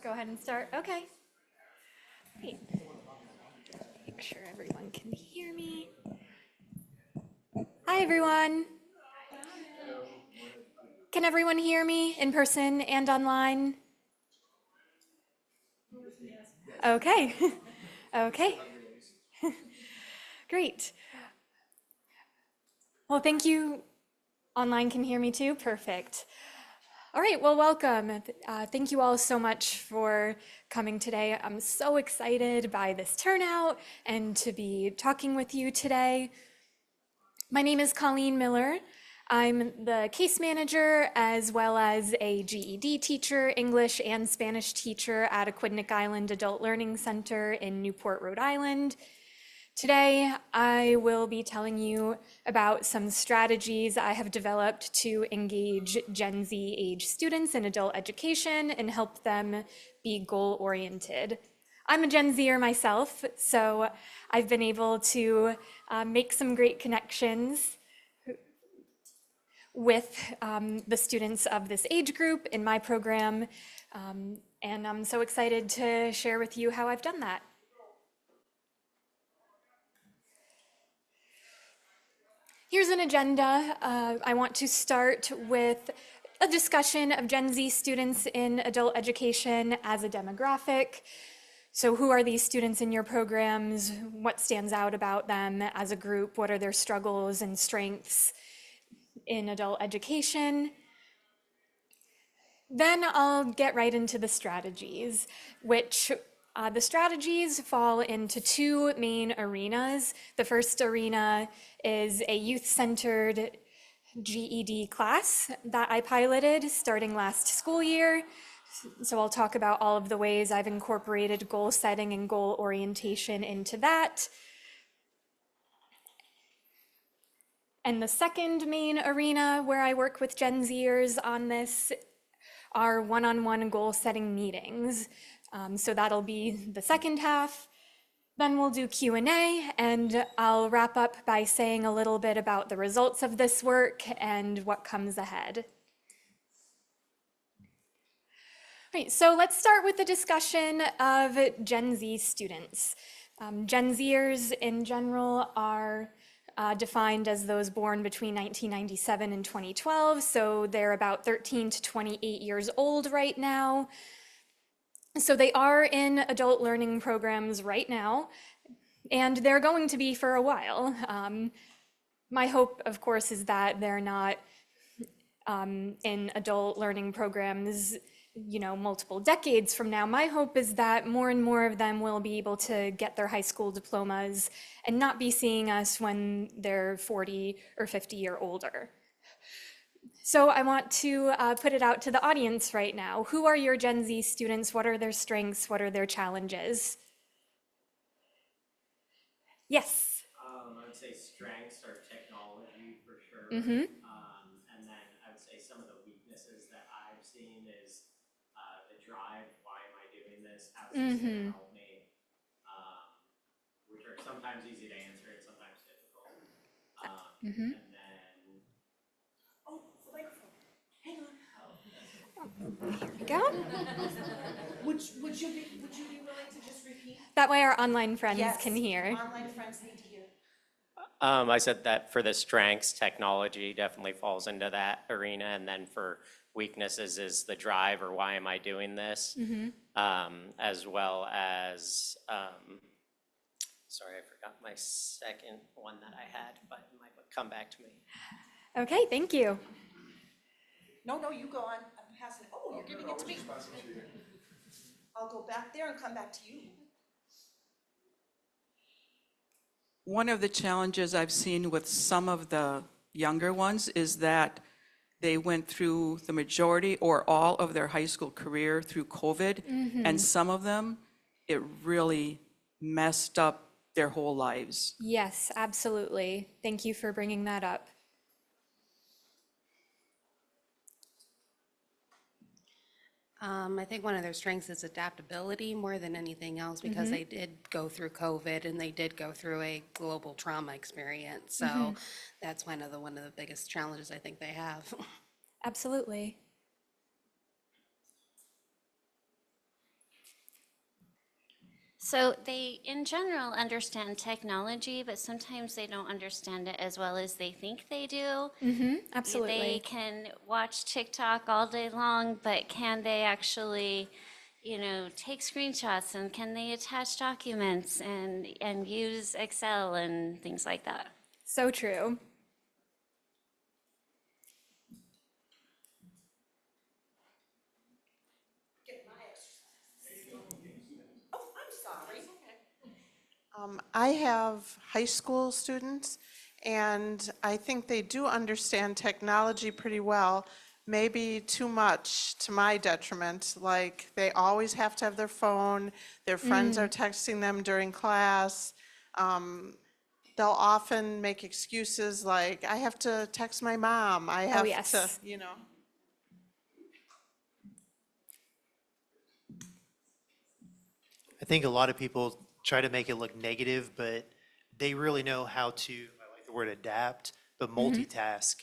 Go ahead and start. Okay. Great. Make sure everyone can hear me. Hi, everyone. Can everyone hear me in person and online? Okay. Okay. Great. Well, thank you. Online can hear me too? Perfect. All right, well, welcome. Thank you all so much for coming today. I'm so excited by this turnout and to be talking with you today. My name is Colleen Miller. I'm the case manager as well as a GED teacher, English and Spanish teacher at Aquidneck Island Adult Learning Center in Newport, Rhode Island. Today, I will be telling you about some strategies I have developed to engage Gen Z age students in adult education and help them be goal-oriented. I'm a Gen Zer myself, so I've been able to make some great connections with the students of this age group in my program, and I'm so excited to share with you how I've done that. Here's an agenda. I want to start with a discussion of Gen Z students in adult education as a demographic. So who are these students in your programs? What stands out about them as a group? What are their struggles and strengths in adult education? Then I'll get right into the strategies, which the strategies fall into two main arenas. The first arena is a youth-centered GED class that I piloted starting last school year. So I'll talk about all of the ways I've incorporated goal setting and goal orientation into that. And the second main arena where I work with Gen Zers on this are one-on-one goal setting meetings. So that'll be the second half. Then we'll do Q&A, and I'll wrap up by saying a little bit about the results of this work and what comes ahead. Right, so let's start with the discussion of Gen Z students. Gen Zers in general are defined as those born between 1997 and 2012, so they're about 13 to 28 years old right now. So they are in adult learning programs right now, and they're going to be for a while. My hope, of course, is that they're not in adult learning programs, multiple decades from now. My hope is that more and more of them will be able to get their high school diplomas and not be seeing us when they're 40 or 50 or older. So I want to put it out to the audience right now. Who are your Gen Z students? What are their strengths? What are their challenges? Yes. I would say strengths are technology for sure. And then I would say some of the weaknesses that I've seen is the drive, why am I doing this? How is this going to help me? Which are sometimes easy to answer and sometimes difficult. And then, oh, the microphone. Hang on. Here we go. Would you be willing to just repeat? That way our online friends Yes, can hear. online friends need to hear. I said that for the strengths, technology definitely falls into that arena, and then for weaknesses is the drive or why am I doing this, as well as, sorry, I forgot my second one that I had, but it might come back to me. Okay, thank you. No, you go on. I'm passing. Oh, you're giving it to me. I'll go back there and come back to you. One of the challenges I've seen with some of the younger ones is that they went through the majority or all of their high school career through COVID, and some of them, it really messed up their whole lives. Yes, absolutely. Thank you for bringing that up. I think one of their strengths is adaptability more than anything else because they did go through COVID and they did go through a global trauma experience. So that's one of the biggest challenges I think they have. Absolutely. So they, in general, understand technology, but sometimes they don't understand it as well as they think they do. They Absolutely. can watch TikTok all day long, but can they actually, take screenshots and can they attach documents and use Excel and things like that? So true. Get my exercise. Oh, I'm sorry. I have high school students, and I think they do understand technology pretty well, maybe too much to my detriment. Like, they always have to have their phone, their friends are texting them during class. They'll often make excuses like, I have to text my mom, I Oh, have to, yes. you know. I think a lot of people try to make it look negative, but they really know how to, I like the word adapt, but multitask.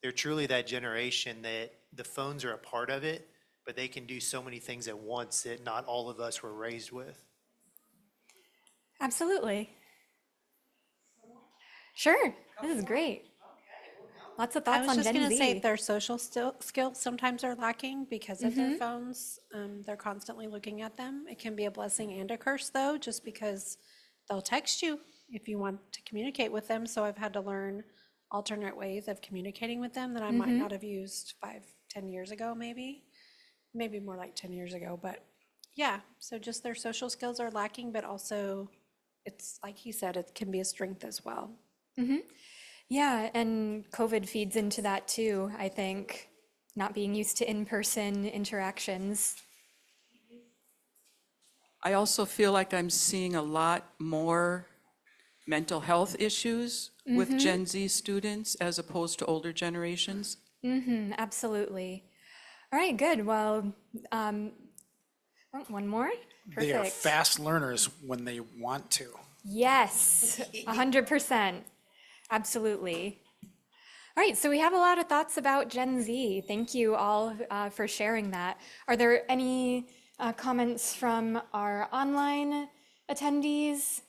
They're truly that generation that the phones are a part of it, but they can do so many things at once that not all of us were raised with. Absolutely. Sure. This is great. Lots of I thoughts was on just Gen going to say Z. their social skills sometimes are lacking because of their phones. They're constantly looking at them. It can be a blessing and a curse, though, just because they'll text you if you want to communicate with them. So I've had to learn alternate ways of communicating with them that I might not have used 5, 10 years ago, maybe more like 10 years ago. But yeah, so just their social skills are lacking, but also it's like he said, it can be a strength as well. Yeah, and COVID feeds into that too, I think. Not being used to in-person interactions. I also feel like I'm seeing a lot more mental health issues with Gen Z students as opposed to older generations. Absolutely. All right, good. Well, one more? They are Perfect. fast learners when they want to. Yes, 100%. Absolutely. All right, so we have a lot of thoughts about Gen Z. Thank you all for sharing that. Are there any comments from our online attendees?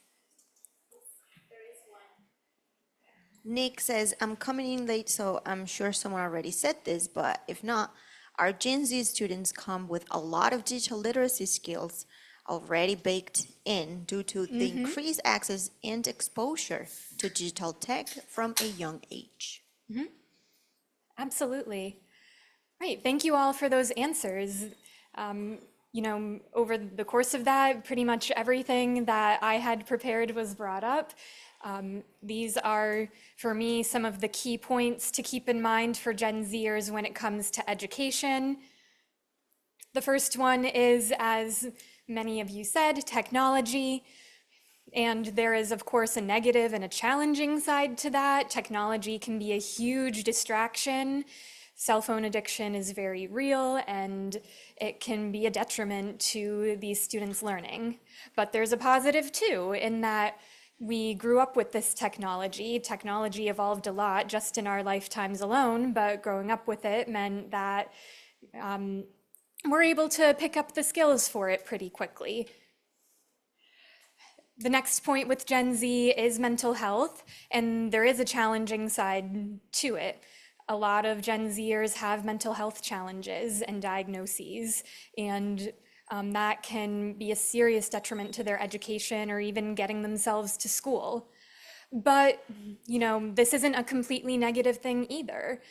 Nick says, I'm coming in late, so I'm sure someone already said this, but if not, our Gen Z students come with a lot of digital literacy skills already baked in due to the increased access and exposure to digital tech from a young age. Absolutely. Right, thank you all for those answers. Over the course of that, pretty much everything that I had prepared was brought up. These are, for me, some of the key points to keep in mind for Gen Zers when it comes to education. The first one is, as many of you said, technology. And there is, of course, a negative and a challenging side to that. Technology can be a huge distraction. Cell phone addiction is very real, and it can be a detriment to these students' learning. But there's a positive too, in that we grew up with this technology. Technology evolved a lot just in our lifetimes alone, but growing up with it meant that we're able to pick up the skills for it pretty quickly. The next point with Gen Z is mental health, and there is a challenging side to it. A lot of Gen Zers have mental health challenges and diagnoses, and that can be a serious detriment to their education or even getting themselves to school. But, this isn't a completely negative thing either.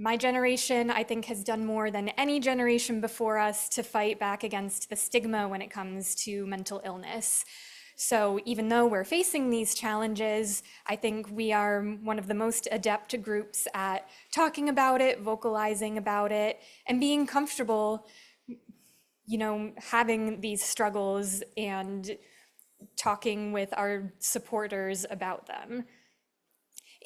My generation, I think, has done more than any generation before us to fight back against the stigma when it comes to mental illness. So even though we're facing these challenges, I think we are one of the most adept groups at talking about it, vocalizing about it, and being comfortable, having these struggles and talking with our supporters about them.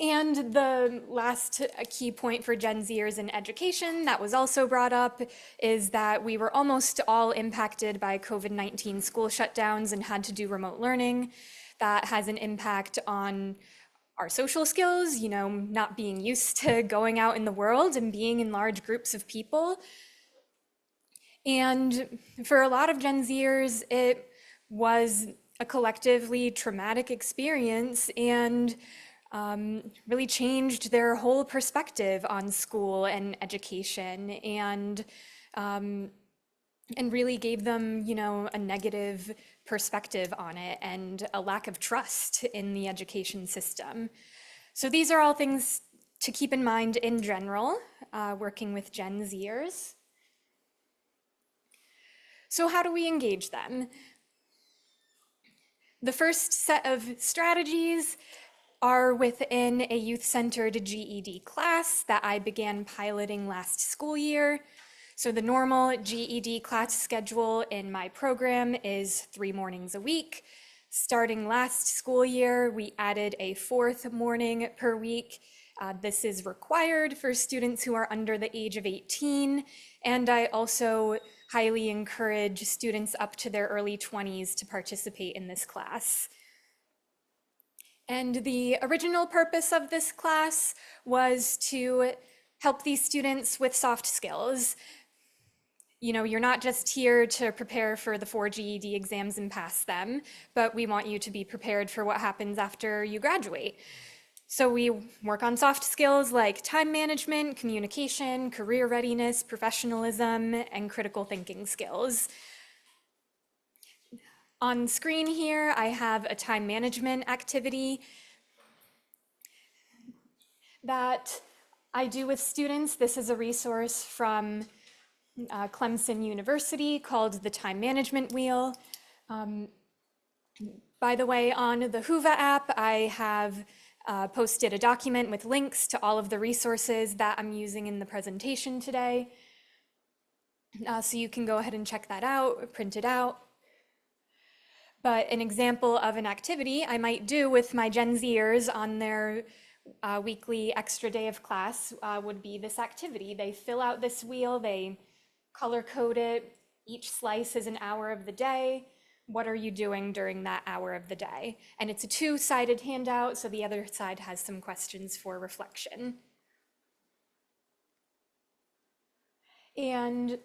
And the last key point for Gen Zers in education that was also brought up is that we were almost all impacted by COVID-19 school shutdowns and had to do remote learning. That has an impact on our social skills, not being used to going out in the world and being in large groups of people. And for a lot of Gen Zers, it was a collectively traumatic experience and really changed their whole perspective on school and education, and really gave them, you know, a negative perspective on it and a lack of trust in the education system. So these are all things to keep in mind in general, working with Gen Zers. So how do we engage them? The first set of strategies are within a youth-centered GED class that I began piloting last school year. So the normal GED class schedule in my program is 3 mornings a week. Starting last school year, we added a 4th morning per week. This is required for students who are under the age of 18, and I also highly encourage students up to their early 20s to participate in this class. And the original purpose of this class was to help these students with soft skills. You know, you're not just here to prepare for the 4 GED exams and pass them, but we want you to be prepared for what happens after you graduate. So we work on soft skills like time management, communication, career readiness, professionalism, and critical thinking skills. On screen here, I have a time management activity that I do with students. This is a resource from Clemson University called the Time Management Wheel. By the way, on the Whova app, I have posted a document with links to all of the resources that I'm using in the presentation today. So you can go ahead and check that out, print it out. But an example of an activity I might do with my Gen Zers on their weekly extra day of class would be this activity. They fill out this wheel, they color code it. Each slice is an hour of the day. What are you doing during that hour of the day? And it's a 2-sided handout, so the other side has some questions for reflection. And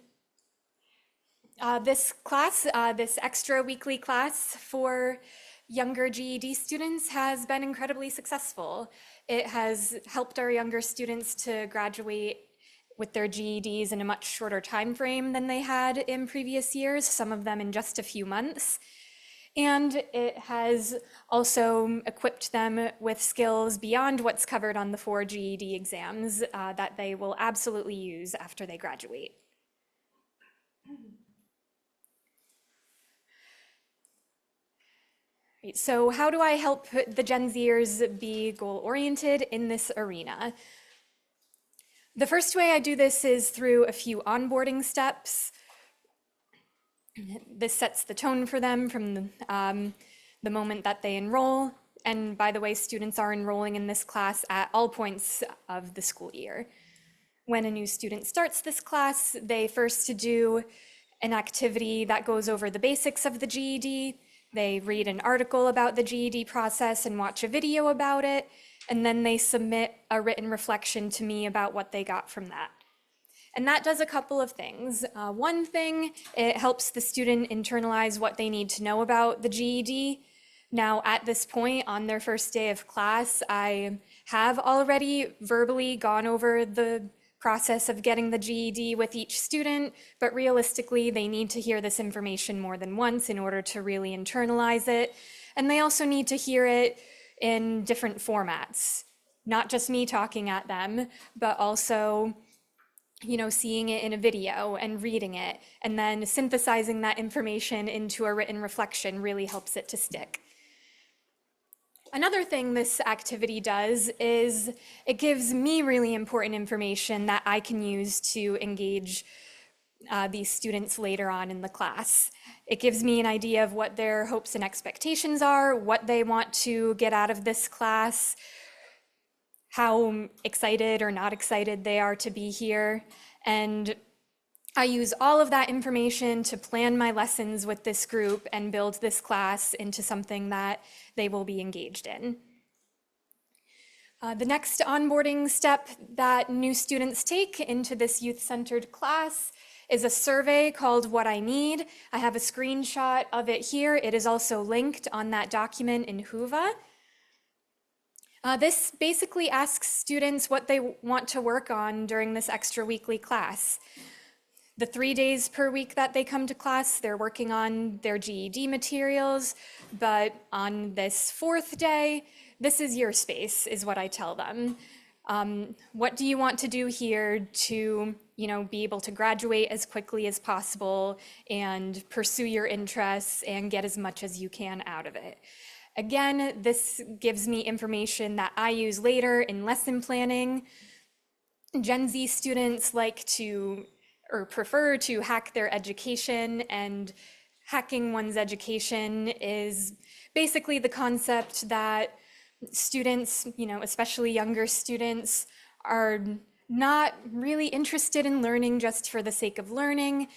this class, this extra weekly class for younger GED students has been incredibly successful. It has helped our younger students to graduate with their GEDs in a much shorter time frame than they had in previous years, some of them in just a few months. And it has also equipped them with skills beyond what's covered on the 4 GED exams that they will absolutely use after they graduate. So how do I help the Gen Zers be goal-oriented in this arena? The first way I do this is through a few onboarding steps. This sets the tone for them from the moment that they enroll. And by the way, students are enrolling in this class at all points of the school year. When a new student starts this class, they first do an activity that goes over the basics of the GED. They read an article about the GED process and watch a video about it, and then they submit a written reflection to me about what they got from that. And that does a couple of things. One thing, it helps the student internalize what they need to know about the GED. Now, at this point, on their first day of class, I have already verbally gone over the process of getting the GED with each student, but realistically, they need to hear this information more than once in order to really internalize it. And they also need to hear it in different formats, not just me talking at them, but also, you know, seeing it in a video and reading it, and then synthesizing that information into a written reflection really helps it to stick. Another thing this activity does is it gives me really important information that I can use to engage these students later on in the class. It gives me an idea of what their hopes and expectations are, what they want to get out of this class, how excited or not excited they are to be here. And I use all of that information to plan my lessons with this group and build this class into something that they will be engaged in. The next onboarding step that new students take into this youth-centered class is a survey called What I Need. I have a screenshot of it here. It is also linked on that document in Whova. This basically asks students what they want to work on during this extra weekly class. The 3 days per week that they come to class, they're working on their GED materials, but on this 4th day, this is your space, is what I tell them. What do you want to do here to, be able to graduate as quickly as possible and pursue your interests and get as much as you can out of it? Again, this gives me information that I use later in lesson planning. Gen Z students like to or prefer to hack their education, and hacking one's education is basically the concept that students, especially younger students, are not really interested in learning just for the sake of learning.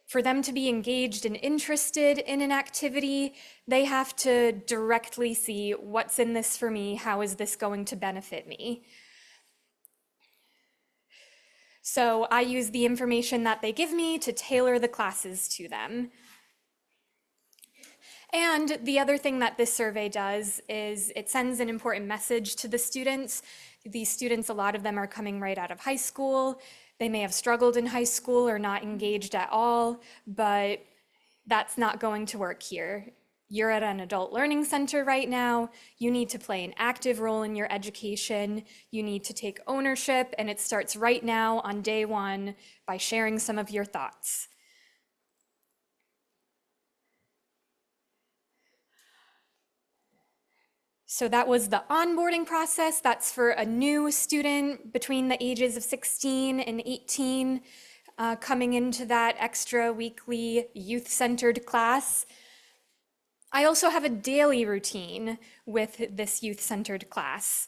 For them to be engaged and interested in an activity, they have to directly see what's in this for me, how is this going to benefit me? So I use the information that they give me to tailor the classes to them. And the other thing that this survey does is it sends an important message to the students. These students, a lot of them are coming right out of high school. They may have struggled in high school or not engaged at all, but that's not going to work here. You're at an adult learning center right now. You need to play an active role in your education. You need to take ownership, and it starts right now on day 1 by sharing some of your thoughts. So that was the onboarding process. That's for a new student between the ages of 16 and 18 coming into that extra weekly youth-centered class. I also have a daily routine with this youth-centered class.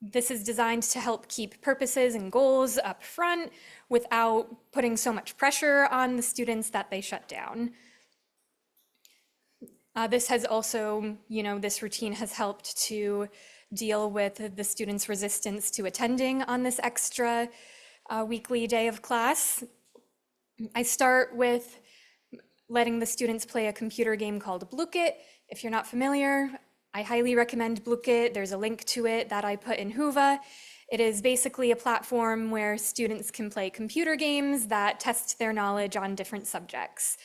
This is designed to help keep purposes and goals up front without putting so much pressure on the students that they shut down. This has also, this routine has helped to deal with the students' resistance to attending on this extra weekly day of class. I start with letting the students play a computer game called Blukit. If you're not familiar, I highly recommend Blukit. There's a link to it that I put in Whova. It is basically a platform where students can play computer games that test their knowledge on different subjects.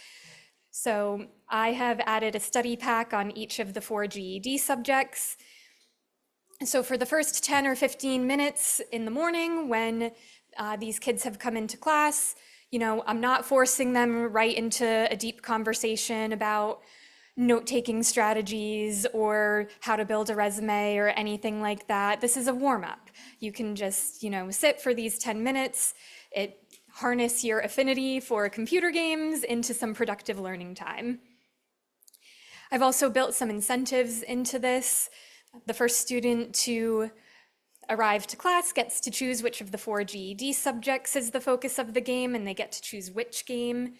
So I have added a study pack on each of the 4 GED subjects. So for the first 10 or 15 minutes in the morning when these kids have come into class, I'm not forcing them right into a deep conversation about note-taking strategies or how to build a resume or anything like that. This is a warm-up. You can just, sit for these 10 minutes. Harness your affinity for computer games into some productive learning time. I've also built some incentives into this. The first student to arrive to class gets to choose which of the 4 GED subjects is the focus of the game, and they get to choose which game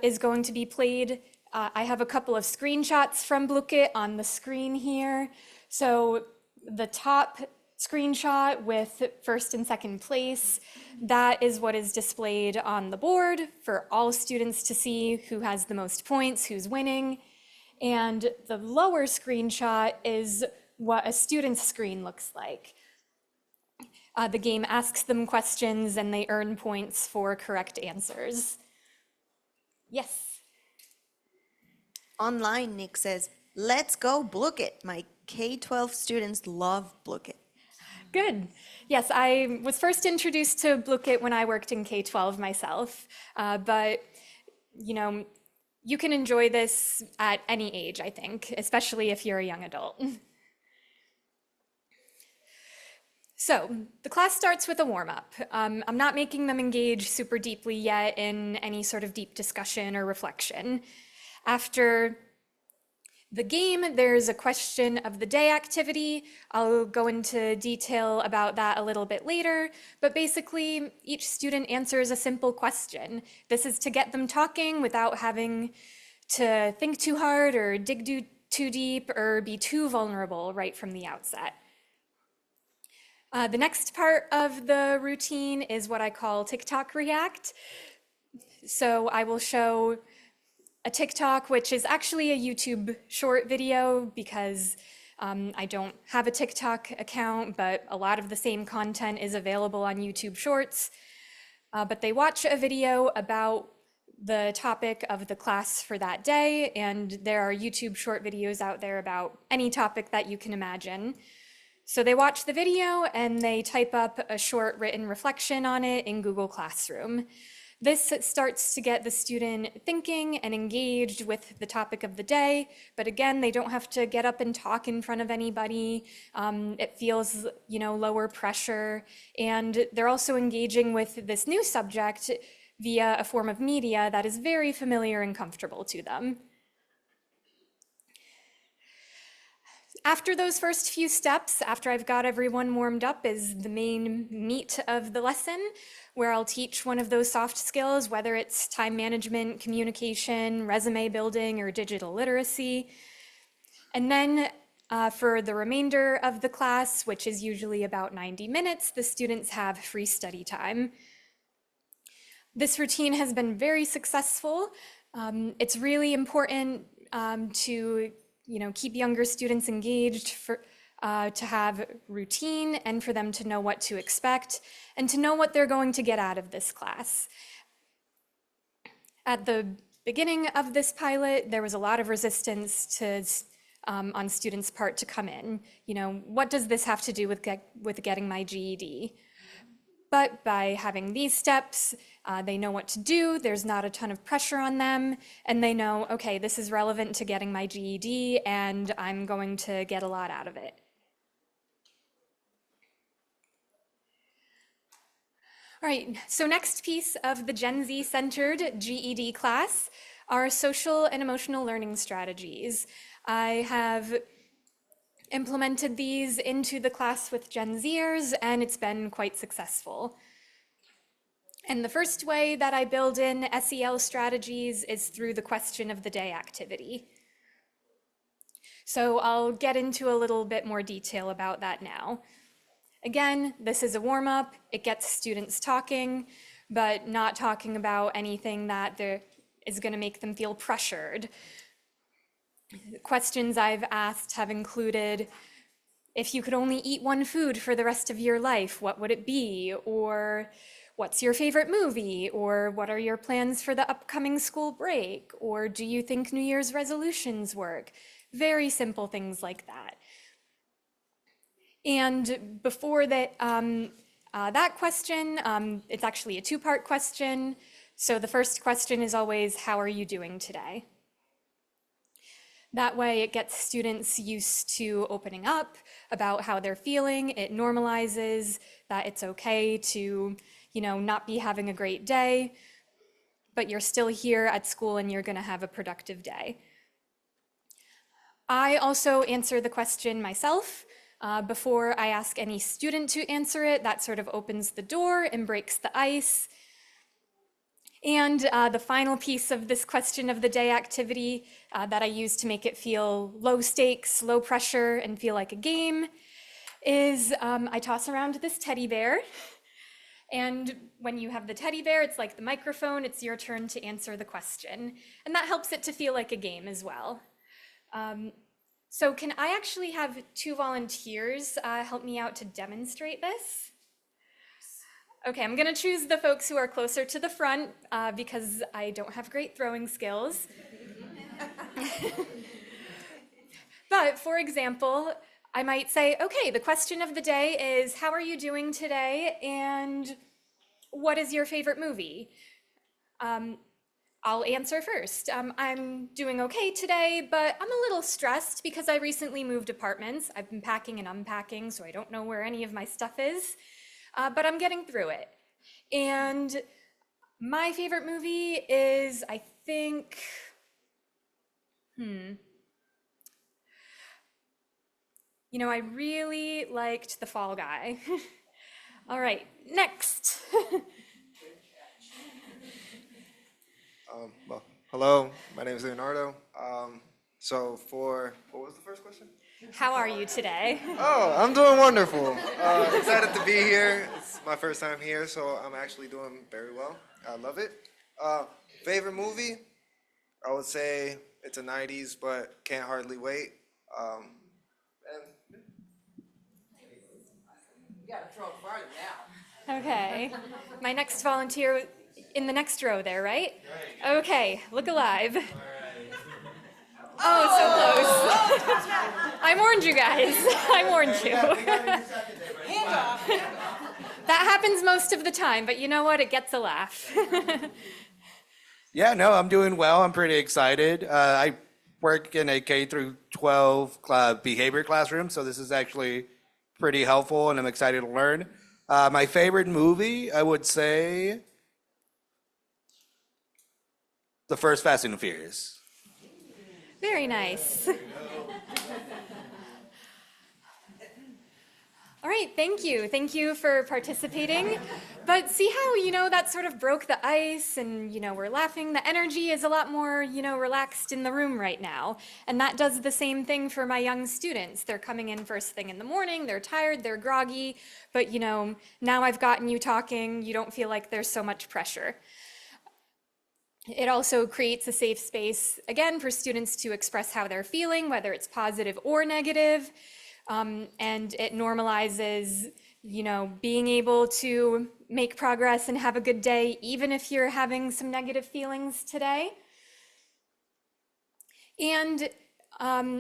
is going to be played. I have a couple of screenshots from Blukit on the screen here. So the top screenshot with first and second place, that is what is displayed on the board for all students to see who has the most points, who's winning. And the lower screenshot is what a student's screen looks like. The game asks them questions and they earn points for correct answers. Yes. Online, Nick says, let's go Blukit. My K-12 students love Blukit. Good. Yes, I was first introduced to Blukit when I worked in K-12 myself, but you can enjoy this at any age, I think, especially if you're a young adult. So the class starts with a warm-up. I'm not making them engage super deeply yet in any sort of deep discussion or reflection. After the game, there's a question of the day activity. I'll go into detail about that a little bit later, but basically each student answers a simple question. This is to get them talking without having to think too hard or dig too deep or be too vulnerable right from the outset. The next part of the routine is what I call TikTok React. So I will show a TikTok, which is actually a YouTube short video because I don't have a TikTok account, but a lot of the same content is available on YouTube Shorts. But they watch a video about the topic of the class for that day, and there are YouTube short videos out there about any topic that you can imagine. So they watch the video and they type up a short written reflection on it in Google Classroom. This starts to get the student thinking and engaged with the topic of the day, but again, they don't have to get up and talk in front of anybody. It feels, lower pressure, and they're also engaging with this new subject via a form of media that is very familiar and comfortable to them. After those first few steps, after I've got everyone warmed up, is the main meat of the lesson, where I'll teach one of those soft skills, whether it's time management, communication, resume building, or digital literacy. And then for the remainder of the class, which is usually about 90 minutes, the students have free study time. This routine has been very successful. It's really important to keep younger students engaged, to have routine and for them to know what to expect and to know what they're going to get out of this class. At the beginning of this pilot, there was a lot of resistance on students' part to come in. What does this have to do with getting my GED? But by having these steps, they know what to do, there's not a ton of pressure on them, and they know, okay, this is relevant to getting my GED, and I'm going to get a lot out of it. All right, so next piece of the Gen Z-centered GED class are social and emotional learning strategies. I have implemented these into the class with Gen Zers, and it's been quite successful. And the first way that I build in SEL strategies is through the question of the day activity. So I'll get into a little bit more detail about that now. Again, this is a warm-up. It gets students talking, but not talking about anything that is going to make them feel pressured. Questions I've asked have included, if you could only eat one food for the rest of your life, what would it be? Or what's your favorite movie? Or what are your plans for the upcoming school break? Or do you think New Year's resolutions work? Very simple things like that. And before that question, it's actually a two-part question. So the first question is always, how are you doing today? That way it gets students used to opening up about how they're feeling. It normalizes that it's okay to, not be having a great day, but you're still here at school and you're gonna have a productive day. I also answer the question myself before I ask any student to answer it. That sort of opens the door and breaks the ice. And the final piece of this question of the day activity that I use to make it feel low stakes, low pressure, and feel like a game is I toss around this teddy bear. And when you have the teddy bear, it's like the microphone, it's your turn to answer the question. And that helps it to feel like a game as well. So can I actually have two volunteers help me out to demonstrate this? Okay, I'm gonna choose the folks who are closer to the front because I don't have great throwing skills. But for example, I might say, okay, the question of the day is, how are you doing today? And what is your favorite movie? I'll answer first. I'm doing okay today, but I'm a little stressed because I recently moved apartments. I've been packing and unpacking, so I don't know where any of my stuff is. But I'm getting through it. And my favorite movie is, I think, I really liked The Fall Guy. All right, next. Well, hello, my name is Leonardo. What was the first question? How are you today? Oh, I'm doing wonderful. Excited to be here. It's my first time here, so I'm actually doing very well. I love it. Uh, Favorite movie? I would say it's a 90s, but can't hardly wait. And Okay. My next volunteer in the next row there, right? Okay, look alive. Oh, so close. I warned you guys. I warned you. That happens most of the time, but you know what? It gets a laugh. Yeah, no, I'm doing well. I'm pretty excited. I work in a K through 12 behavior classroom, so this is actually pretty helpful, and I'm excited to learn. My favorite movie, I would say, the first Fast and Furious. Very nice. All right, thank you. Thank you for participating. But see how, that sort of broke the ice and, we're laughing. The energy is a lot more, relaxed in the room right now. And that does the same thing for my young students. They're coming in first thing in the morning, they're tired, they're groggy, but, now I've gotten you talking, you don't feel like there's so much pressure. It also creates a safe space, again, for students to express how they're feeling, whether it's positive or negative. And it normalizes, being able to make progress and have a good day, even if you're having some negative feelings today. And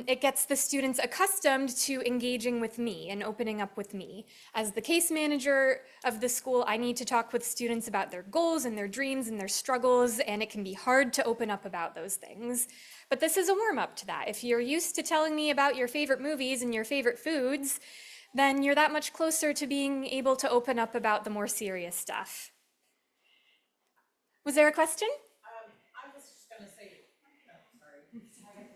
it gets the students accustomed to engaging with me and opening up with me. As the case manager of the school, I need to talk with students about their goals and their dreams and their struggles, and it can be hard to open up about those things. But this is a warm-up to that. If you're used to telling me about your favorite movies and your favorite foods, then you're that much closer to being able to open up about the more serious stuff. Was there a question? I was just gonna say, sorry.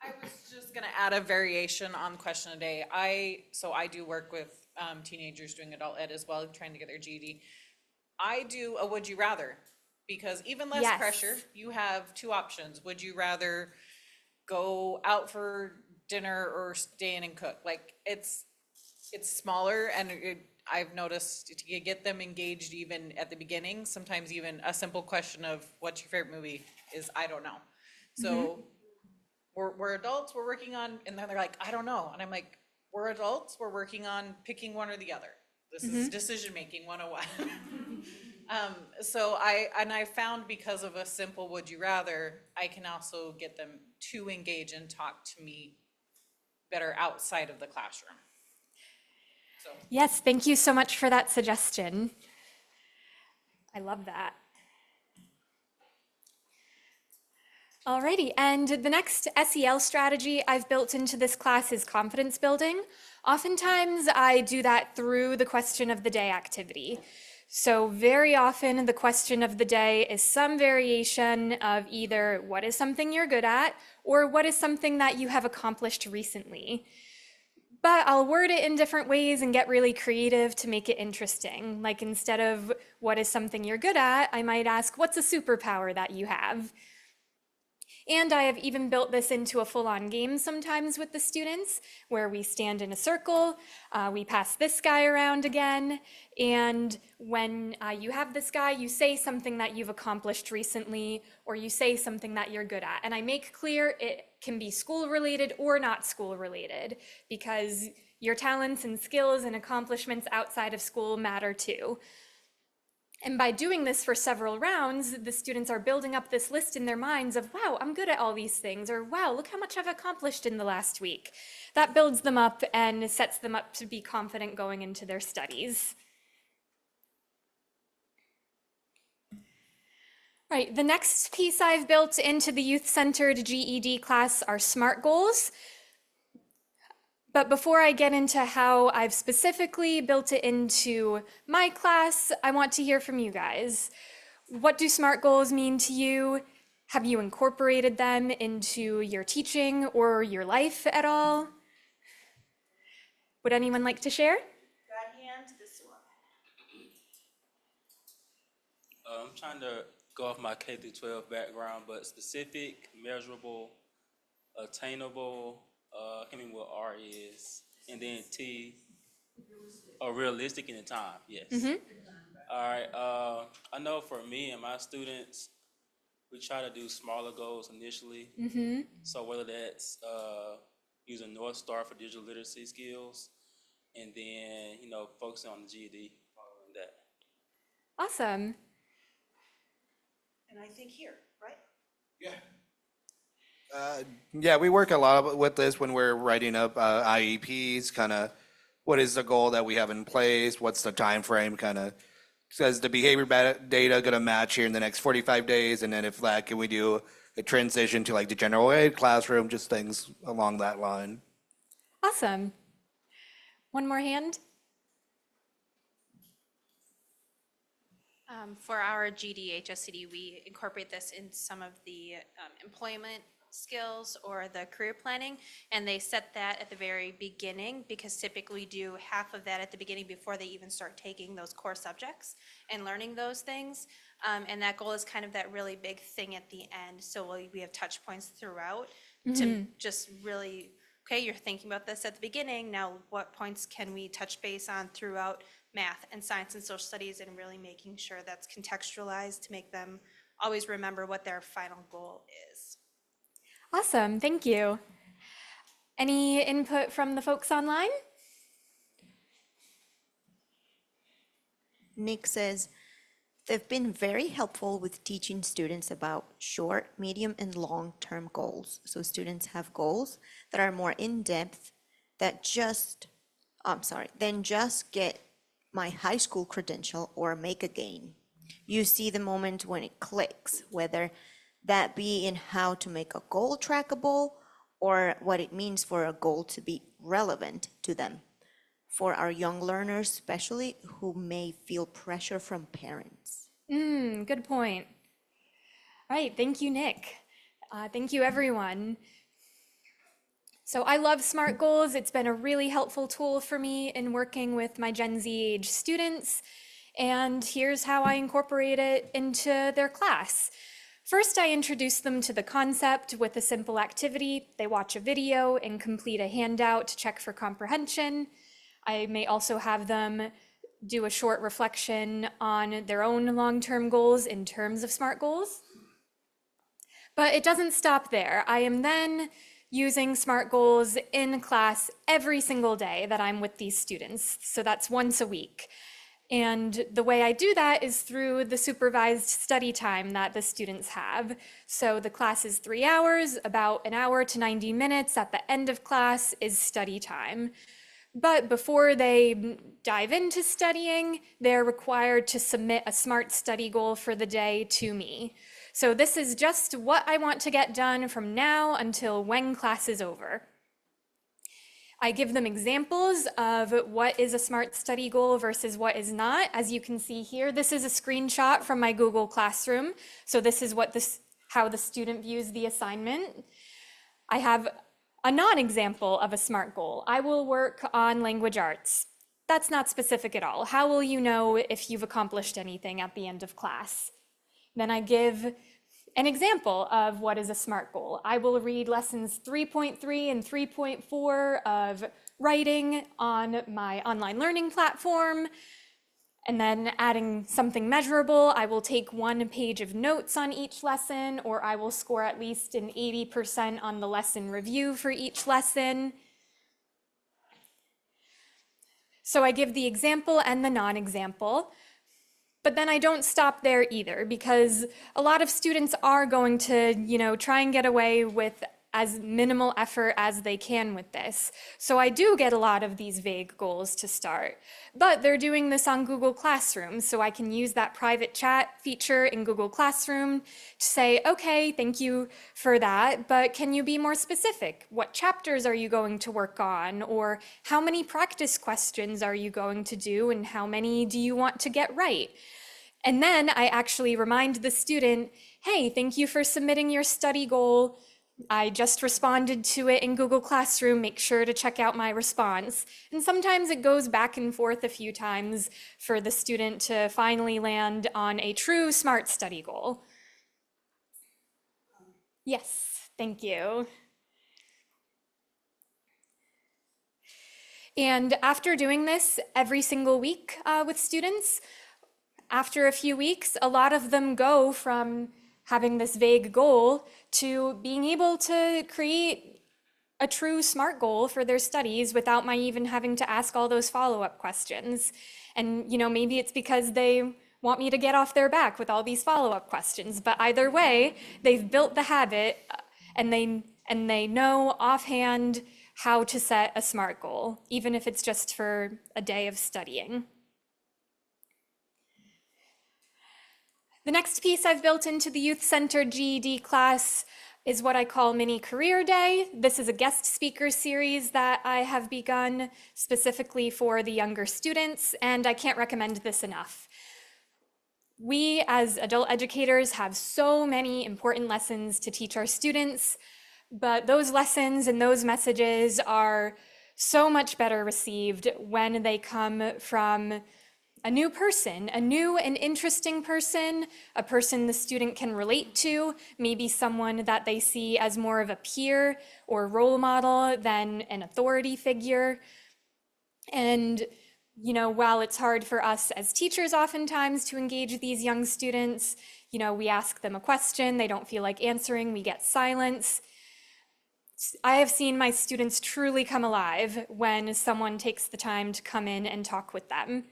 I was just gonna add a variation on the question of the day. I do work with teenagers doing adult ed as well, trying to get their GED. I do a would you rather, because even less Yes. pressure, you have two options. Would you rather go out for dinner or stay in and cook? Like, it's smaller, and I've noticed to get them engaged even at the beginning, sometimes even a simple question of what's your favorite movie is I don't know. So we're adults, we're working on, and then they're like, I don't know. And I'm like, we're adults, we're working on picking one or the other. This is decision-making 101. So I found, because of a simple would you rather, I can also get them to engage and talk to me better outside of the classroom. So. Yes, thank you so much for that suggestion. I love that. Alrighty, and the next SEL strategy I've built into this class is confidence building. Oftentimes I do that through the question of the day activity. So very often the question of the day is some variation of either what is something you're good at or what is something that you have accomplished recently. But I'll word it in different ways and get really creative to make it interesting. Like, instead of what is something you're good at, I might ask, what's a superpower that you have? And I have even built this into a full-on game sometimes with the students, where we stand in a circle, we pass this guy around again, and when you have this guy, you say something that you've accomplished recently, or you say something that you're good at. And I make clear it can be school-related or not school-related, because your talents and skills and accomplishments outside of school matter too. And by doing this for several rounds, the students are building up this list in their minds of, wow, I'm good at all these things, or wow, look how much I've accomplished in the last week. That builds them up and sets them up to be confident going into their studies. Right, the next piece I've built into the youth-centered GED class are SMART goals. But before I get into how I've specifically built it into my class, I want to hear from you guys. What do SMART goals mean to you? Have you incorporated them into your teaching or your life at all? Would anyone like to share? That hand, this one. I'm trying to go off my K through 12 background, but specific, measurable, attainable, I can't remember what R is, and then T, realistic in the time, yes. All right, I know for me and my students, we try to do smaller goals initially. So whether that's using North Star for digital literacy skills, and then, focusing on the GED, following that. Awesome. And I think here, right? Yeah, we work a lot with this when we're writing up IEPs, kind of what is the goal that we have in place, what's the time frame, kind of says the behavior data going to match here in the next 45 days, and then if that, can we do a transition to like the general ed classroom, just things along that line. Awesome. One more hand. For our GDHSCD, we incorporate this in some of the employment skills or the career planning, and they set that at the very beginning because typically we do half of that at the beginning before they even start taking those core subjects and learning those things. And that goal is kind of that really big thing at the end. So we have touch points throughout to just really, okay, you're thinking about this at the beginning, now what points can we touch base on throughout math and science and social studies, and really making sure that's contextualized to make them always remember what their final goal is. Awesome, thank you. Any input from the folks online? Nick says, they've been very helpful with teaching students about short, medium, and long-term goals. So students have goals that are more in-depth than just get my high school credential or make a gain. You see the moment when it clicks, whether that be in how to make a goal trackable or what it means for a goal to be relevant to them. For our young learners, especially who may feel pressure from parents. Good point. All right, thank you, Nick. Thank you, everyone. So I love SMART goals. It's been a really helpful tool for me in working with my Gen Z age students. And here's how I incorporate it into their class. First, I introduce them to the concept with a simple activity. They watch a video and complete a handout to check for comprehension. I may also have them do a short reflection on their own long-term goals in terms of SMART goals. But it doesn't stop there. I am then using SMART goals in class every single day that I'm with these students. So that's once a week. And the way I do that is through the supervised study time that the students have. So the class is 3 hours, about an hour to 90 minutes at the end of class is study time. But before they dive into studying, they're required to submit a SMART study goal for the day to me. So this is just what I want to get done from now until when class is over. I give them examples of what is a SMART study goal versus what is not. As you can see here, this is a screenshot from my Google Classroom. So this is how the student views the assignment. I have a non-example of a SMART goal. I will work on language arts. That's not specific at all. How will you know if you've accomplished anything at the end of class? Then I give an example of what is a SMART goal. I will read lessons 3.3 and 3.4 of writing on my online learning platform. And then adding something measurable, I will take 1 page of notes on each lesson, or I will score at least an 80% on the lesson review for each lesson. So I give the example and the non-example. But then I don't stop there either, because a lot of students are going to, try and get away with as minimal effort as they can with this. So I do get a lot of these vague goals to start, but they're doing this on Google Classroom, so I can use that private chat feature in Google Classroom to say, okay, thank you for that, but can you be more specific? What chapters are you going to work on? Or how many practice questions are you going to do, and how many do you want to get right? And then I actually remind the student, hey, thank you for submitting your study goal. I just responded to it in Google Classroom. Make sure to check out my response. And sometimes it goes back and forth a few times for the student to finally land on a true SMART study goal. Yes, thank you. And after doing this every single week with students, after a few weeks, a lot of them go from having this vague goal to being able to create a true SMART goal for their studies without my even having to ask all those follow-up questions. And, you know, maybe it's because they want me to get off their back with all these follow-up questions, but either way, they've built the habit and they know offhand how to set a SMART goal, even if it's just for a day of studying. The next piece I've built into the youth-centered GED class is what I call Mini Career Day. This is a guest speaker series that I have begun specifically for the younger students, and I can't recommend this enough. We as adult educators have so many important lessons to teach our students, but those lessons and those messages are so much better received when they come from a new person, a new and interesting person, a person the student can relate to, maybe someone that they see as more of a peer or role model than an authority figure. And, you know, while it's hard for us as teachers oftentimes to engage these young students, you know, we ask them a question, they don't feel like answering, we get silence. I have seen my students truly come alive when someone takes the time to come in and talk with them.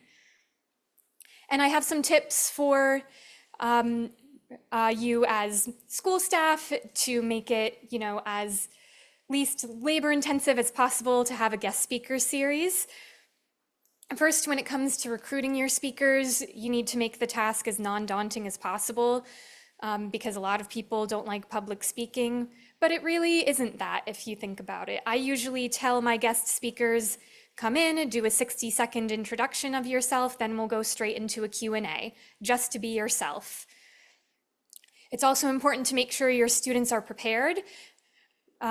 And I have some tips for you as school staff to make it, you know, as least labor intensive as possible to have a guest speaker series. First, when it comes to recruiting your speakers, you need to make the task as non-daunting as possible because a lot of people don't like public speaking, but it really isn't that if you think about it. I usually tell my guest speakers, come in, do a 60-second introduction of yourself, then we'll go straight into a Q&A, just to be yourself. It's also important to make sure your students are prepared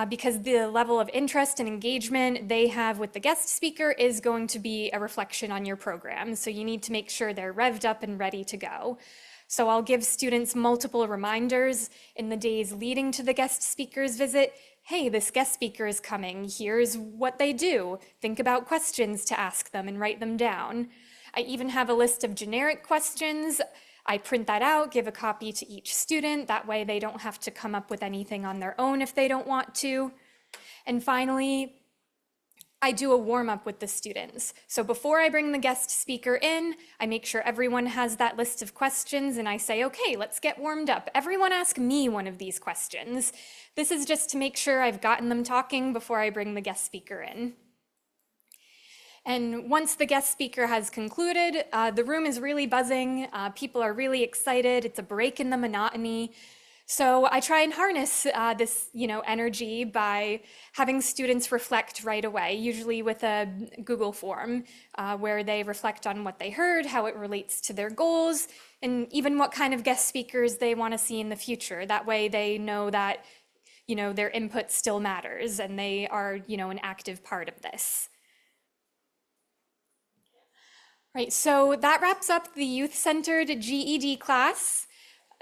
because the level of interest and engagement they have with the guest speaker is going to be a reflection on your program. So you need to make sure they're revved up and ready to go. So I'll give students multiple reminders in the days leading to the guest speaker's visit. Hey, this guest speaker is coming. Here's what they do. Think about questions to ask them and write them down. I even have a list of generic questions. I print that out, give a copy to each student. That way they don't have to come up with anything on their own if they don't want to. And finally, I do a warm-up with the students. So before I bring the guest speaker in, I make sure everyone has that list of questions and I say, okay, let's get warmed up. Everyone ask me one of these questions. This is just to make sure I've gotten them talking before I bring the guest speaker in. And once the guest speaker has concluded, the room is really buzzing. People are really excited. It's a break in the monotony. So I try and harness this, energy by having students reflect right away, usually with a Google form where they reflect on what they heard, how it relates to their goals, and even what kind of guest speakers they want to see in the future. That way they know that, their input still matters and they are, an active part of this. Right, so that wraps up the youth-centered GED class.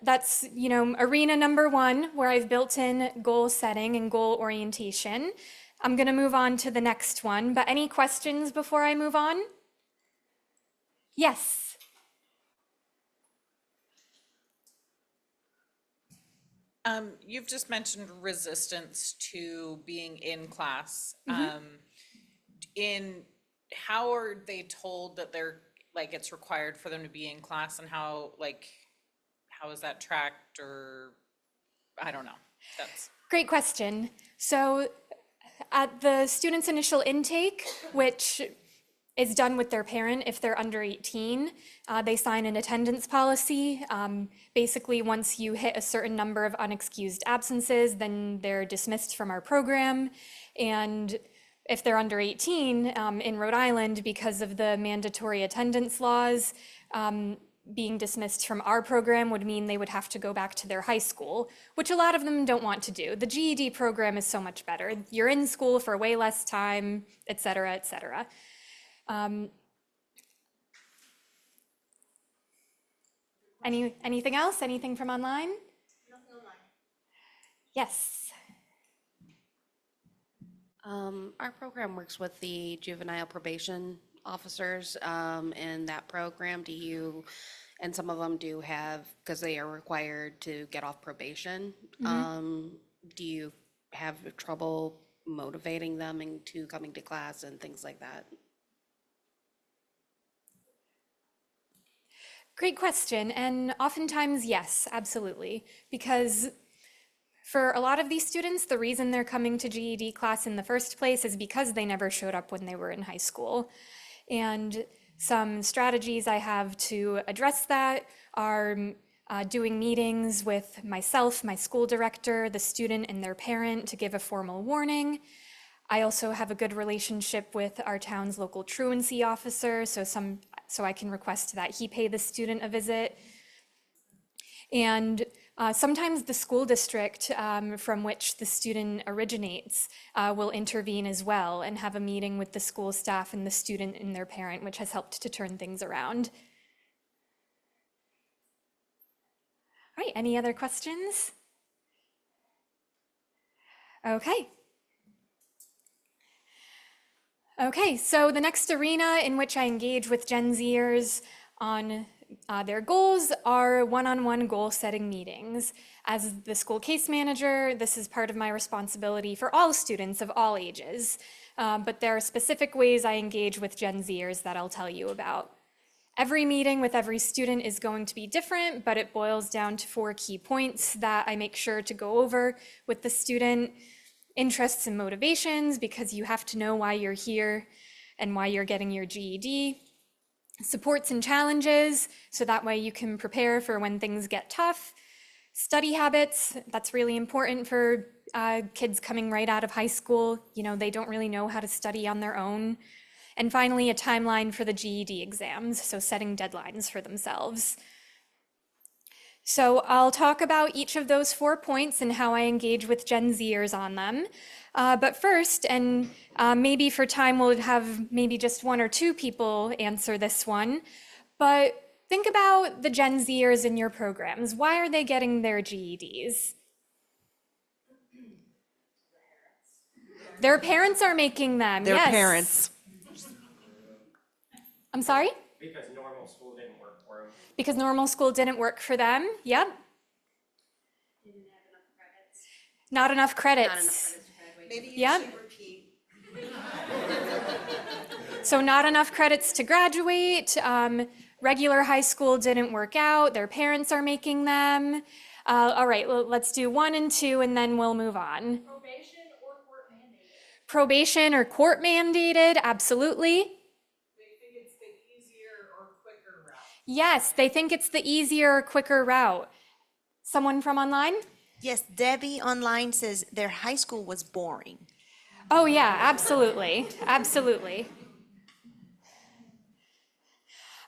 That's, arena number 1, where I've built in goal setting and goal orientation. I'm going to move on to the next one, but any questions before I move on? Yes. You've just mentioned resistance to being in class. How are they told that they're, it's required for them to be in class, and how is that tracked, or I don't know. That's Great question. So at the student's initial intake, which is done with their parent if they're under 18, they sign an attendance policy. Basically, once you hit a certain number of unexcused absences, then they're dismissed from our program. And if they're under 18, in Rhode Island, because of the mandatory attendance laws, being dismissed from our program would mean they would have to go back to their high school, which a lot of them don't want to do. The GED program is so much better. You're in school for way less time, et cetera, et cetera. Anything else? Anything from online? Yes. Our program works with the juvenile probation officers in that program. And some of them do have, because they are required to get off probation. Do you have trouble motivating them into coming to class and things like that? Great question, and oftentimes, yes, absolutely. Because for a lot of these students, the reason they're coming to GED class in the first place is because they never showed up when they were in high school. And some strategies I have to address that are doing meetings with myself, my school director, the student, and their parent to give a formal warning. I also have a good relationship with our town's local truancy officer, so I can request that he pay the student a visit. And sometimes the school district from which the student originates will intervene as well and have a meeting with the school staff and the student and their parent, which has helped to turn things around. All right, any other questions? Okay. Okay, so the next arena in which I engage with Gen Zers on their goals are one-on-one goal-setting meetings. As the school case manager, this is part of my responsibility for all students of all ages, but there are specific ways I engage with Gen Zers that I'll tell you about. Every meeting with every student is going to be different, but it boils down to 4 key points that I make sure to go over with the student. Interests and motivations, because you have to know why you're here and why you're getting your GED. Supports and challenges, so that way you can prepare for when things get tough. Study habits, that's really important for kids coming right out of high school. You know, they don't really know how to study on their own. And finally, a timeline for the GED exams, so setting deadlines for themselves. So I'll talk about each of those 4 points and how I engage with Gen Zers on them. But first, and maybe for time we'll have maybe just 1 or 2 people answer this one, but think about the Gen Zers in your programs. Why are they getting their GEDs? Their parents are making them, Their yes. parents. I'm sorry? Because normal school didn't work for them. Because normal school didn't work for them, yep. Not enough credits. Not enough credits to graduate. Maybe you Yep. should repeat. So not enough credits to graduate. Regular high school didn't work out. Their parents are making them. All right, let's do 1 and 2, and then we'll move on. Probation or court mandated? Probation or court mandated, absolutely. They think it's the easier or quicker route. Yes, they think it's the easier, quicker route. Someone from online? Yes, Debbie online says their high school was boring. Oh yeah, absolutely, absolutely.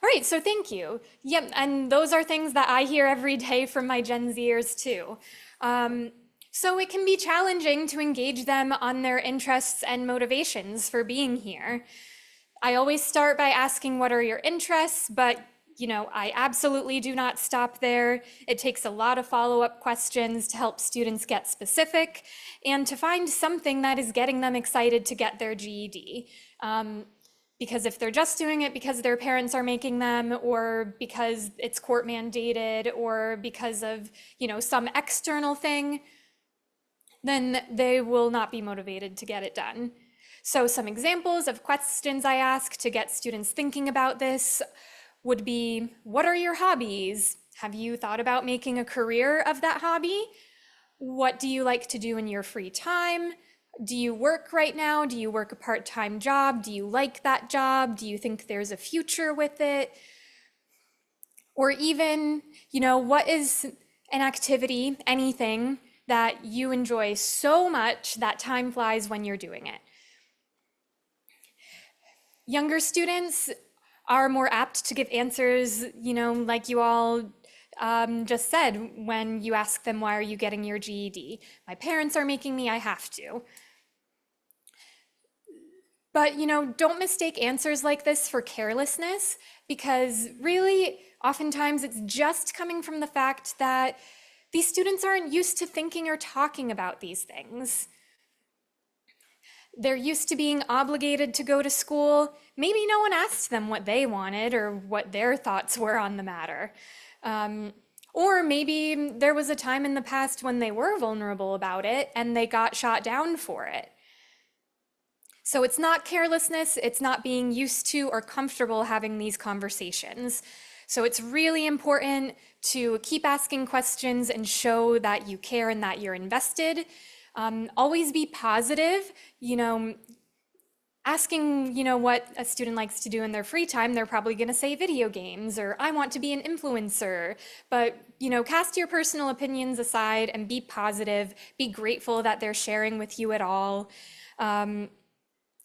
All right, so thank you. Yep, and those are things that I hear every day from my Gen Zers too. So it can be challenging to engage them on their interests and motivations for being here. I always start by asking, what are your interests? But you know, I absolutely do not stop there. It takes a lot of follow-up questions to help students get specific and to find something that is getting them excited to get their GED. Because if they're just doing it because their parents are making them, or because it's court mandated, or because of, you know, some external thing, then they will not be motivated to get it done. So some examples of questions I ask to get students thinking about this would be, what are your hobbies? Have you thought about making a career of that hobby? What do you like to do in your free time? Do you work right now? Do you work a part-time job? Do you like that job? Do you think there's a future with it? Or even, you know, what is an activity, anything that you enjoy so much that time flies when you're doing it? Younger students are more apt to give answers, you know, like you all just said when you ask them, why are you getting your GED? My parents are making me, I have to. But, you know, don't mistake answers like this for carelessness, because really, oftentimes it's just coming from the fact that these students aren't used to thinking or talking about these things. They're used to being obligated to go to school. Maybe no one asked them what they wanted or what their thoughts were on the matter. Or maybe there was a time in the past when they were vulnerable about it and they got shot down for it. So it's not carelessness, it's not being used to or comfortable having these conversations. So it's really important to keep asking questions and show that you care and that you're invested. Always be positive, asking, what a student likes to do in their free time, they're probably going to say video games or I want to be an influencer. But, cast your personal opinions aside and be positive. Be grateful that they're sharing with you at all.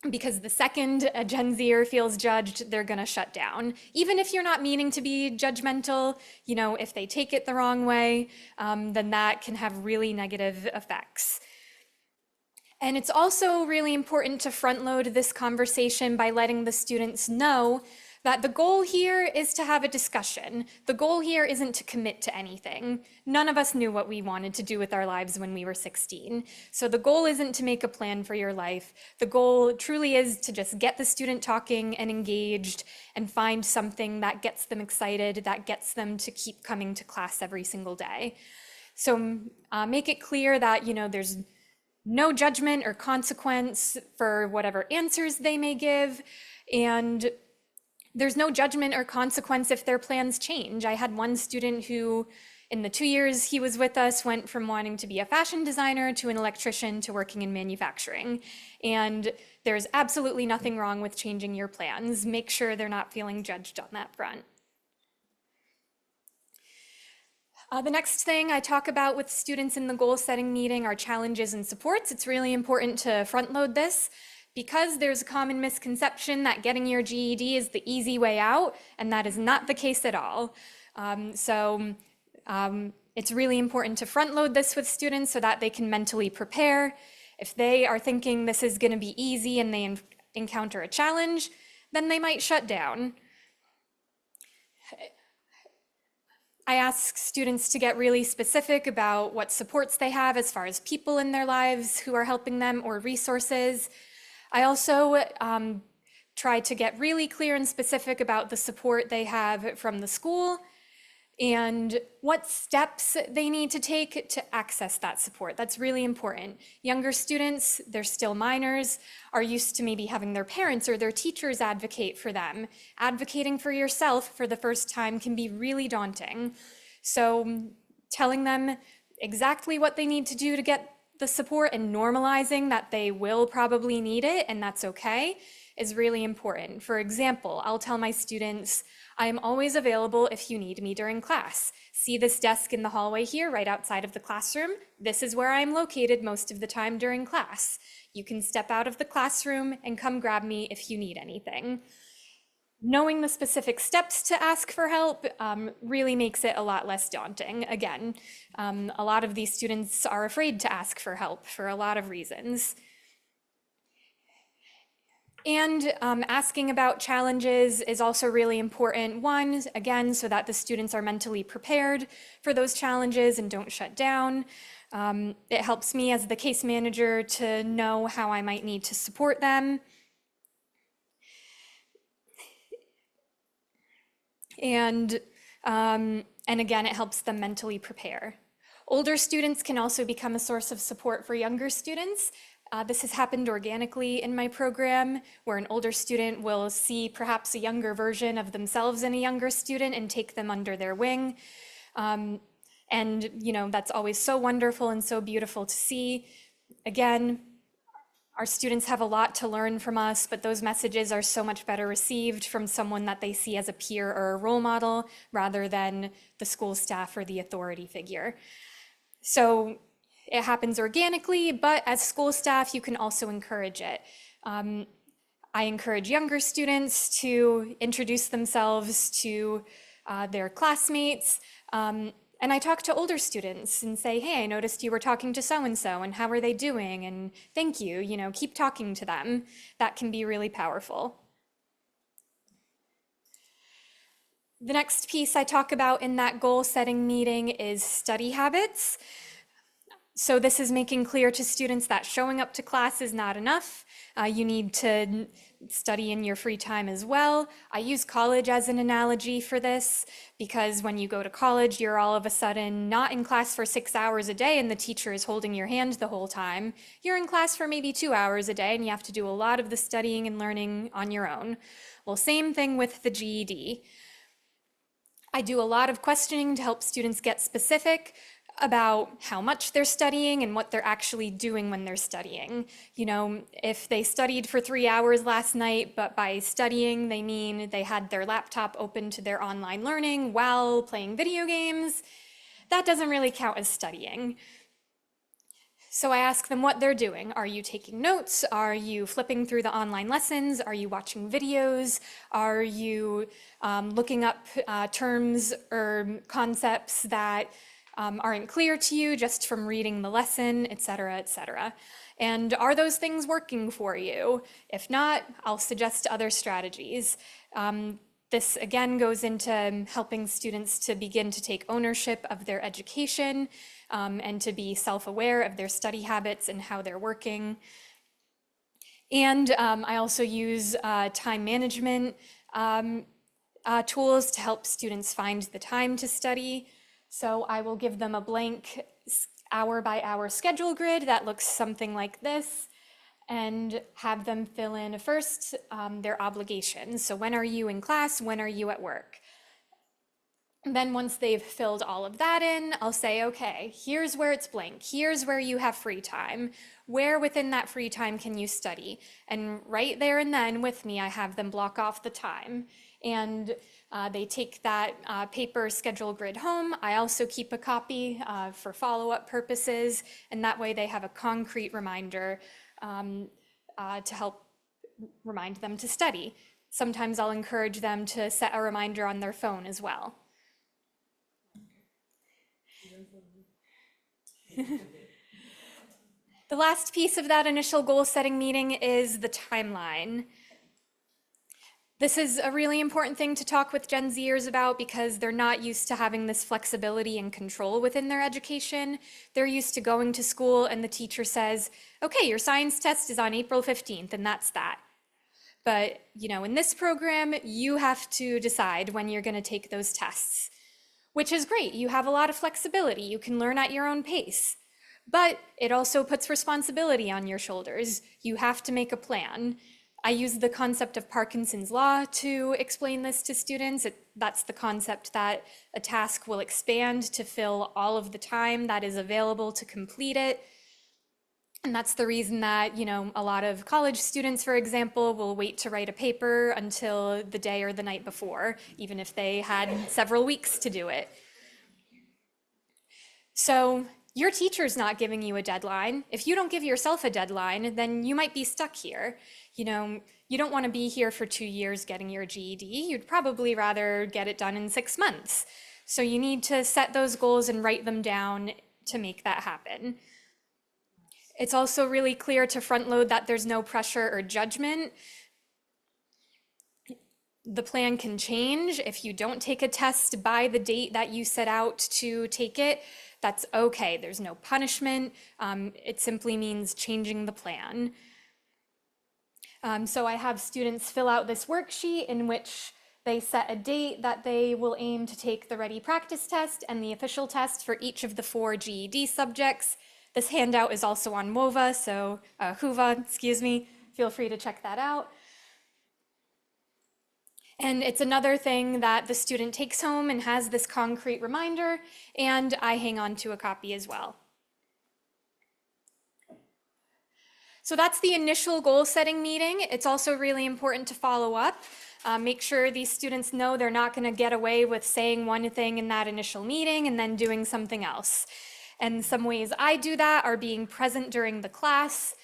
Because the second a Gen Zer feels judged, they're going to shut down. Even if you're not meaning to be judgmental, if they take it the wrong way, then that can have really negative effects. And it's also really important to front load this conversation by letting the students know that the goal here is to have a discussion. The goal here isn't to commit to anything. None of us knew what we wanted to do with our lives when we were 16. So the goal isn't to make a plan for your life. The goal truly is to just get the student talking and engaged and find something that gets them excited, that gets them to keep coming to class every single day. So make it clear that, there's no judgment or consequence for whatever answers they may give, and there's no judgment or consequence if their plans change. I had one student who, in the 2 years he was with us, went from wanting to be a fashion designer to an electrician to working in manufacturing. And there's absolutely nothing wrong with changing your plans. Make sure they're not feeling judged on that front. The next thing I talk about with students in the goal setting meeting are challenges and supports. It's really important to front load this because there's a common misconception that getting your GED is the easy way out, and that is not the case at all. It's really important to front load this with students so that they can mentally prepare. If they are thinking this is going to be easy and they encounter a challenge, then they might shut down. I ask students to get really specific about what supports they have as far as people in their lives who are helping them or resources. I also try to get really clear and specific about the support they have from the school and what steps they need to take to access that support. That's really important. Younger students, they're still minors, are used to maybe having their parents or their teachers advocate for them. Advocating for yourself for the first time can be really daunting. So telling them exactly what they need to do to get the support and normalizing that they will probably need it and that's okay is really important. For example, I'll tell my students, I am always available if you need me during class. See this desk in the hallway here, right outside of the classroom? This is where I'm located most of the time during class. You can step out of the classroom and come grab me if you need anything. Knowing the specific steps to ask for help really makes it a lot less daunting. Again, a lot of these students are afraid to ask for help for a lot of reasons. And asking about challenges is also really important. One, again, so that the students are mentally prepared for those challenges and don't shut down. It helps me as the case manager to know how I might need to support them. And again, it helps them mentally prepare. Older students can also become a source of support for younger students. This has happened organically in my program, where an older student will see perhaps a younger version of themselves in a younger student and take them under their wing. And that's always so wonderful and so beautiful to see. Again, our students have a lot to learn from us, but those messages are so much better received from someone that they see as a peer or a role model rather than the school staff or the authority figure. So it happens organically, but as school staff, you can also encourage it. I encourage younger students to introduce themselves to their classmates. And I talk to older students and say, hey, I noticed you were talking to so-and-so, and how are they doing? And thank you, keep talking to them. That can be really powerful. The next piece I talk about in that goal setting meeting is study habits. So this is making clear to students that showing up to class is not enough. You need to study in your free time as well. I use college as an analogy for this because when you go to college, you're all of a sudden not in class for 6 hours a day and the teacher is holding your hand the whole time. You're in class for maybe 2 hours a day and you have to do a lot of the studying and learning on your own. Well, same thing with the GED. I do a lot of questioning to help students get specific about how much they're studying and what they're actually doing when they're studying. You know, if they studied for 3 hours last night, but by studying they mean they had their laptop open to their online learning while playing video games, that doesn't really count as studying. So I ask them what they're doing. Are you taking notes? Are you flipping through the online lessons? Are you watching videos? Are you looking up terms or concepts that aren't clear to you just from reading the lesson, et cetera, et cetera? And are those things working for you? If not, I'll suggest other strategies. This again goes into helping students to begin to take ownership of their education and to be self-aware of their study habits and how they're working. And I also use time management tools to help students find the time to study. So I will give them a blank hour-by-hour schedule grid that looks something like this, and have them fill in first their obligations. So when are you in class? When are you at work? And then once they've filled all of that in, I'll say, okay, here's where it's blank. Here's where you have free time. Where within that free time can you study? And right there and then with me, I have them block off the time. And they take that paper schedule grid home. I also keep a copy for follow-up purposes, and that way they have a concrete reminder to help remind them to study. Sometimes I'll encourage them to set a reminder on their phone as well. The last piece of that initial goal setting meeting is the timeline. This is a really important thing to talk with Gen Zers about because they're not used to having this flexibility and control within their education. They're used to going to school and the teacher says, okay, your science test is on April 15th, and that's that. But, you know, in this program, you have to decide when you're going to take those tests, which is great. You have a lot of flexibility. You can learn at your own pace. But it also puts responsibility on your shoulders. You have to make a plan. I use the concept of Parkinson's law to explain this to students. That's the concept that a task will expand to fill all of the time that is available to complete it. And that's the reason that, you know, a lot of college students, for example, will wait to write a paper until the day or the night before, even if they had several weeks to do it. So your teacher's not giving you a deadline. If you don't give yourself a deadline, then you might be stuck here. You know, you don't want to be here for 2 years getting your GED. You'd probably rather get it done in 6 months. So you need to set those goals and write them down to make that happen. It's also really clear to front load that there's no pressure or judgment. The plan can change. If you don't take a test by the date that you set out to take it, that's okay. There's no punishment. It simply means changing the plan. So I have students fill out this worksheet in which they set a date that they will aim to take the ready practice test and the official test for each of the 4 GED subjects. This handout is also on WOVA, so Huva, excuse me, feel free to check that out. And it's another thing that the student takes home and has this concrete reminder, and I hang on to a copy as well. So that's the initial goal setting meeting. It's also really important to follow up. Make sure these students know they're not going to get away with saying one thing in that initial meeting and then doing something else. And some ways I do that are being present during the class.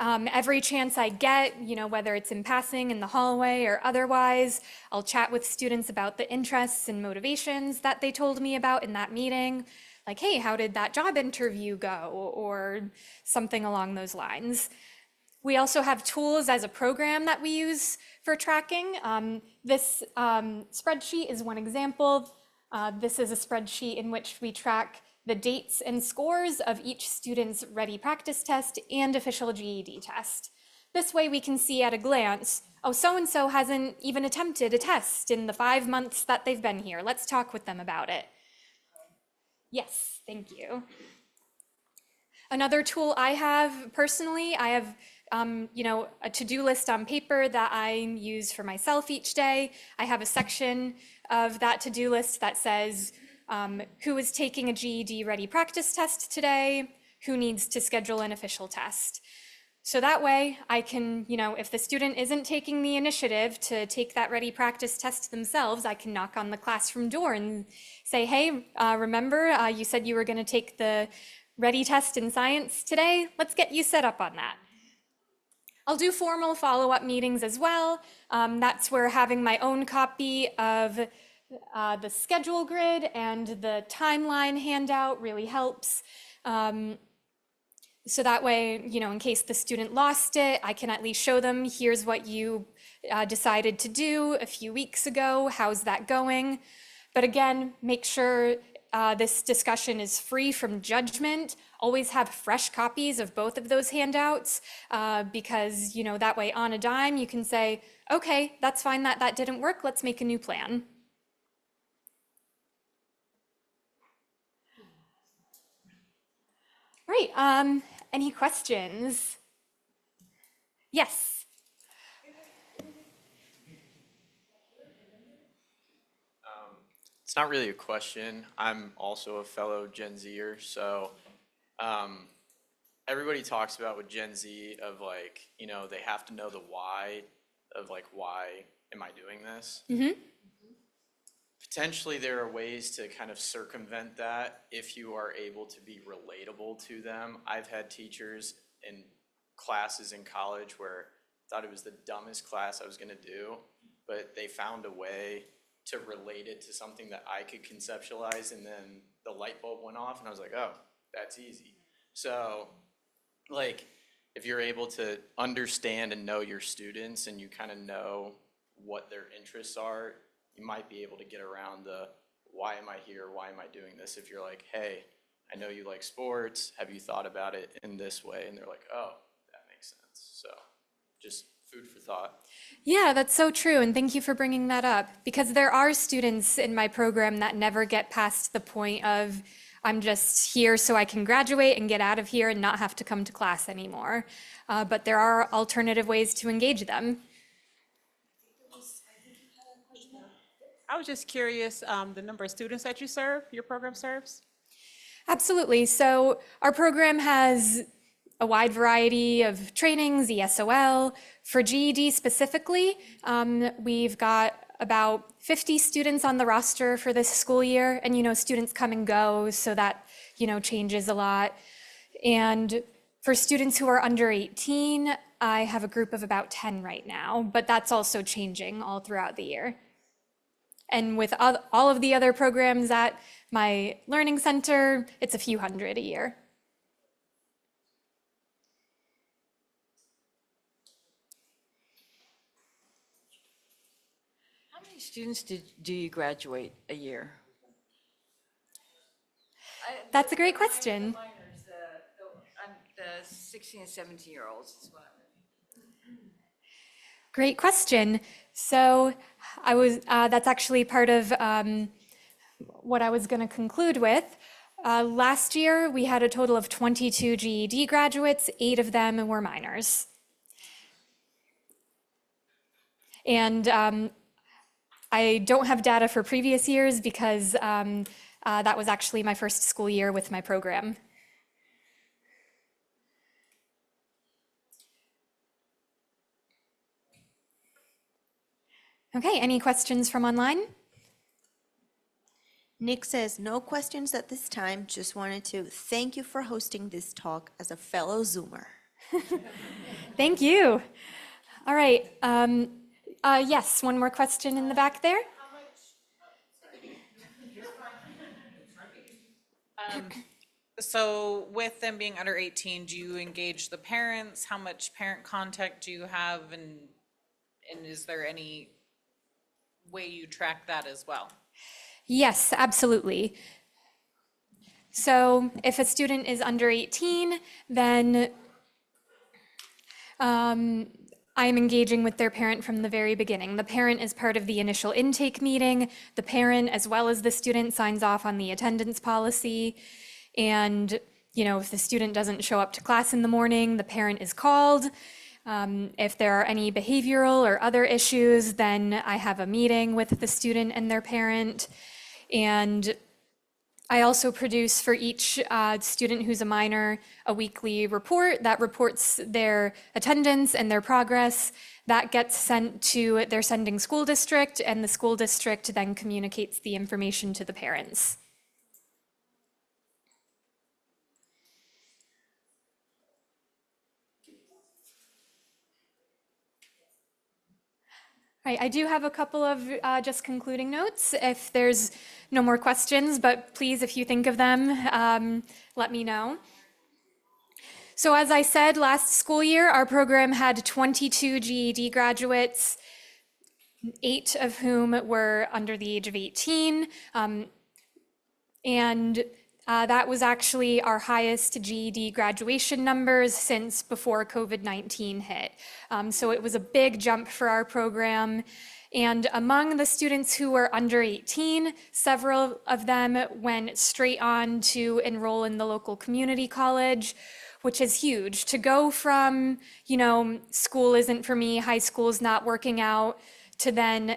Every chance I get, you know, whether it's in passing in the hallway or otherwise, I'll chat with students about the interests and motivations that they told me about in that meeting. Like, hey, how did that job interview go? Or something along those lines. We also have tools as a program that we use for tracking. This spreadsheet is one example. This is a spreadsheet in which we track the dates and scores of each student's ready practice test and official GED test. This way we can see at a glance, oh, so-and-so hasn't even attempted a test in the 5 months that they've been here. Let's talk with them about it. Yes, thank you. Another tool I have personally, I have a to-do list on paper that I use for myself each day. I have a section of that to-do list that says who is taking a GED ready practice test today, who needs to schedule an official test. So that way I can, if the student isn't taking the initiative to take that ready practice test themselves, I can knock on the classroom door and say, hey, remember you said you were going to take the ready test in science today? Let's get you set up on that. I'll do formal follow-up meetings as well. That's where having my own copy of the schedule grid and the timeline handout really helps. So that way, in case the student lost it, I can at least show them, here's what you decided to do a few weeks ago, how's that going? But again, make sure this discussion is free from judgment. Always have fresh copies of both of those handouts because, that way on a dime, you can say, okay, that's fine that didn't work, let's make a new plan. Right, any questions? Yes. It's not really a question. I'm also a fellow Gen Zer, so everybody talks about with Gen Z of they have to know the why of why am I doing this? Mm-hmm. Potentially there are ways to kind of circumvent that if you are able to be relatable to them. I've had teachers in classes in college where I thought it was the dumbest class I was gonna do, but they found a way to relate it to something that I could conceptualize, and then the light bulb went off and I was like, oh, that's easy. So if you're able to understand and know your students and you kind of know what their interests are, you might be able to get around the why am I here, why am I doing this? If you're like, hey, I know you like sports, have you thought about it in this way? And they're like, oh, that makes sense. So just food for thought. Yeah, that's so true, and thank you for bringing that up, because there are students in my program that never get past the point of, I'm just here so I can graduate and get out of here and not have to come to class anymore. But there are alternative ways to engage them. I was just curious, the number of students that you serve, your program serves? Absolutely. So our program has a wide variety of trainings, ESOL. For GED specifically, we've got about 50 students on the roster for this school year. And, students come and go, so that, changes a lot. And for students who are under 18, I have a group of about 10 right now, but that's also changing all throughout the year. And with all of the other programs at my learning center, it's a few hundred a year. How many students do you graduate a year? That's a great question. The minors, the 16 and 17-year-olds is what I'm. Great question. So that's actually part of what I was going to conclude with. Last year, we had a total of 22 GED graduates, 8 of them were minors. And I don't have data for previous years because that was actually my first school year with my program. Okay, any questions from online? Nick says, no questions at this time. Just wanted to thank you for hosting this talk as a fellow Zoomer. Thank you. All right. Yes, one more question in the back there. So with them being under 18, do you engage the parents? How much parent contact do you have? And is there any way you track that as well? Yes, absolutely. So if a student is under 18, then I'm engaging with their parent from the very beginning. The parent is part of the initial intake meeting. The parent, as well as the student, signs off on the attendance policy. And, you know, if the student doesn't show up to class in the morning, the parent is called. If there are any behavioral or other issues, then I have a meeting with the student and their parent. And I also produce for each student who's a minor a weekly report that reports their attendance and their progress. That gets sent to their sending school district, and the school district then communicates the information to the parents. Right, I do have a couple of just concluding notes if there's no more questions, but please, if you think of them, let me know. So as I said, last school year, our program had 22 GED graduates, 8 of whom were under the age of 18. And that was actually our highest GED graduation numbers since before COVID-19 hit. So it was a big jump for our program. And among the students who were under 18, several of them went straight on to enroll in the local community college, which is huge. To go from, you know, school isn't for me, high school's not working out, to then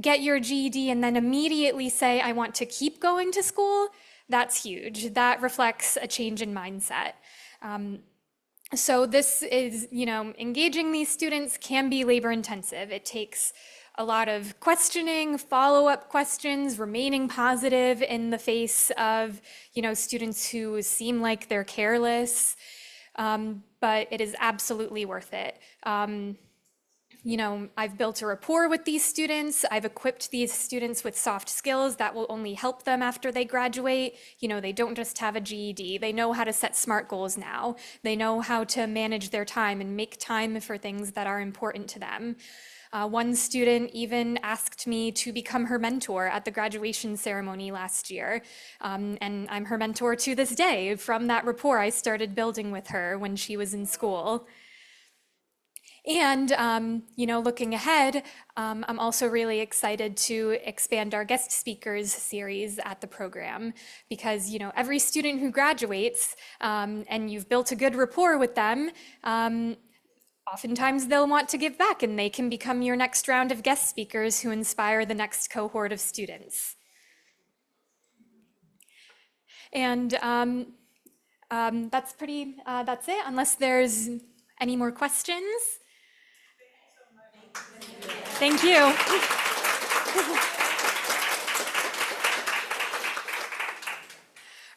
get your GED and then immediately say, I want to keep going to school, that's huge. That reflects a change in mindset. So this is, you know, engaging these students can be labor intensive. It takes a lot of questioning, follow-up questions, remaining positive in the face of, you know, students who seem like they're careless, but it is absolutely worth it. You know, I've built a rapport with these students. I've equipped these students with soft skills that will only help them after they graduate. You know, they don't just have a GED. They know how to set SMART goals now. They know how to manage their time and make time for things that are important to them. One student even asked me to become her mentor at the graduation ceremony last year. And I'm her mentor to this day from that rapport I started building with her when she was in school. And, you know, looking ahead, I'm also really excited to expand our guest speakers series at the program because, you know, every student who graduates and you've built a good rapport with them, oftentimes they'll want to give back and they can become your next round of guest speakers who inspire the next cohort of students. And that's it, unless there's any more questions. Thank you. All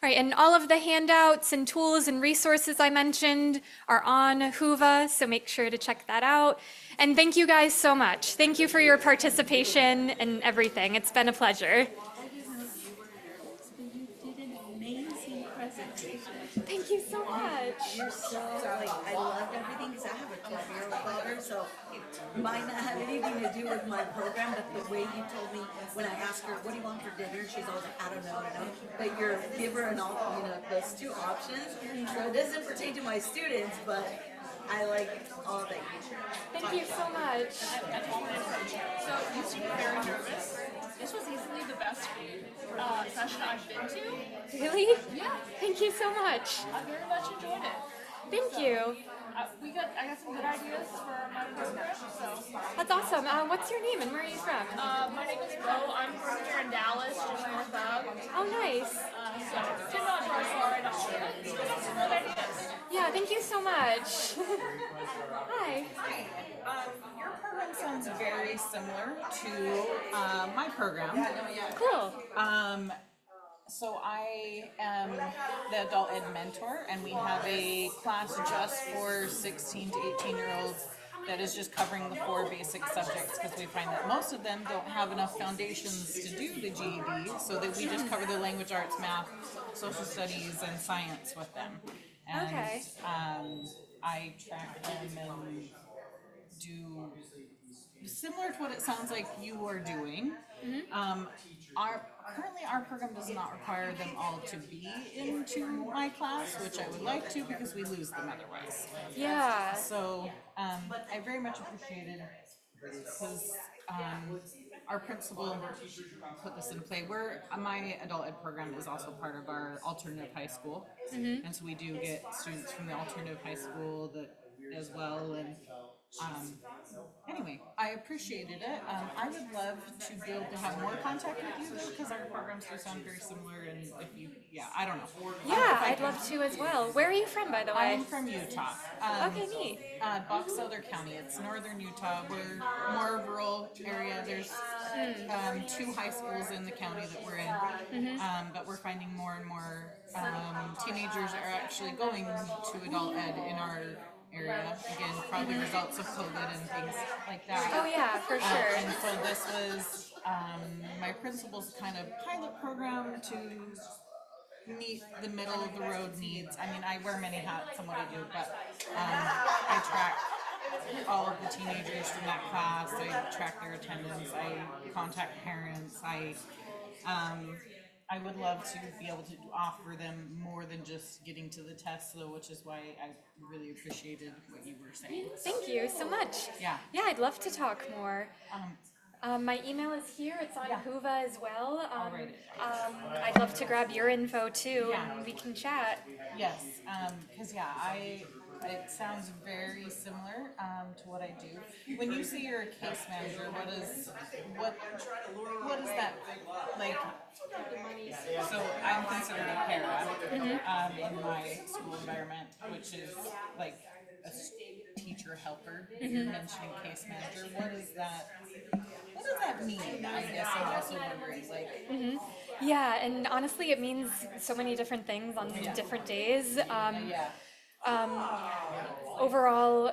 right, and all of the handouts and tools and resources I mentioned are on Whova, so make sure to check that out. And thank you guys so much. Thank you for your participation and everything. It's been a pleasure. Thank you so much. You're so, like, I loved everything because I have a 12-year-old daughter, so might not have anything to do with my program, but the way you told me when I asked her, what do you want for dinner? She's always like, I don't know. But you're give her those 2 options. So it doesn't pertain to my students, but I like all that you share. Thank you so much. So you seem very nervous. This was easily the best session I've been to. Really? Yeah. Thank you so much. I very much enjoyed it. Thank you. I got some good ideas for my program, so. That's awesome. What's your name and where are you from? My name is Bo. I'm from here in Dallas, just north of. Oh, nice. So, it's not very far at all. You got some good ideas. Yeah, thank you so much. Hi. Hi. Your program sounds very similar to my program. Cool. So I am the adult ed mentor, and we have a class just for 16 to 18-year-olds that is just covering the 4 basic subjects because we find that most of them don't have enough foundations to do the GED, so that we just cover the language arts, math, social studies, and science with them. And Okay. I track them and do similar to what it sounds like you are doing. currently our program does not require them all to be into my class, which I would like to because we lose them otherwise. Yeah. So, I very much appreciated because, our principal put this into play. My adult ed program is also part of our alternative high school. And so we do get students from the alternative high school that as well, and, anyway, I appreciated it. I would love to be able to have more contact with you though, because our programs do sound very similar, and if you, I don't know. Yeah, I'd love to as well. Where are you from, by the way? I'm from Utah. Okay, neat. Box Elder County. It's northern Utah. We're more rural area. There's 2 high schools in the county that we're in, but we're finding more and more teenagers are actually going to adult ed in our area. Again, probably results of COVID and things like that. Oh yeah, for sure. And so this was my principal's kind of pilot program to meet the middle of the road needs. I mean, I wear many hats on what I do, but I track all of the teenagers from that class. I track their attendance. I contact parents. I would love to be able to offer them more than just getting to the test, though, which is why I really appreciated what you were saying. Thank you so much. Yeah. Yeah, I'd love to talk more. My email is here. It's on Whova as well. I'd love to grab your info too, and we can chat. Yes, because it sounds very similar to what I do. When you say you're a case manager, what is that like? So I'm considered a para in my school environment, which is like a teacher helper. You're mentioning case manager. What does that mean? I guess I'm also wondering, like. Yeah, and honestly, it means so many different things on different days. Overall,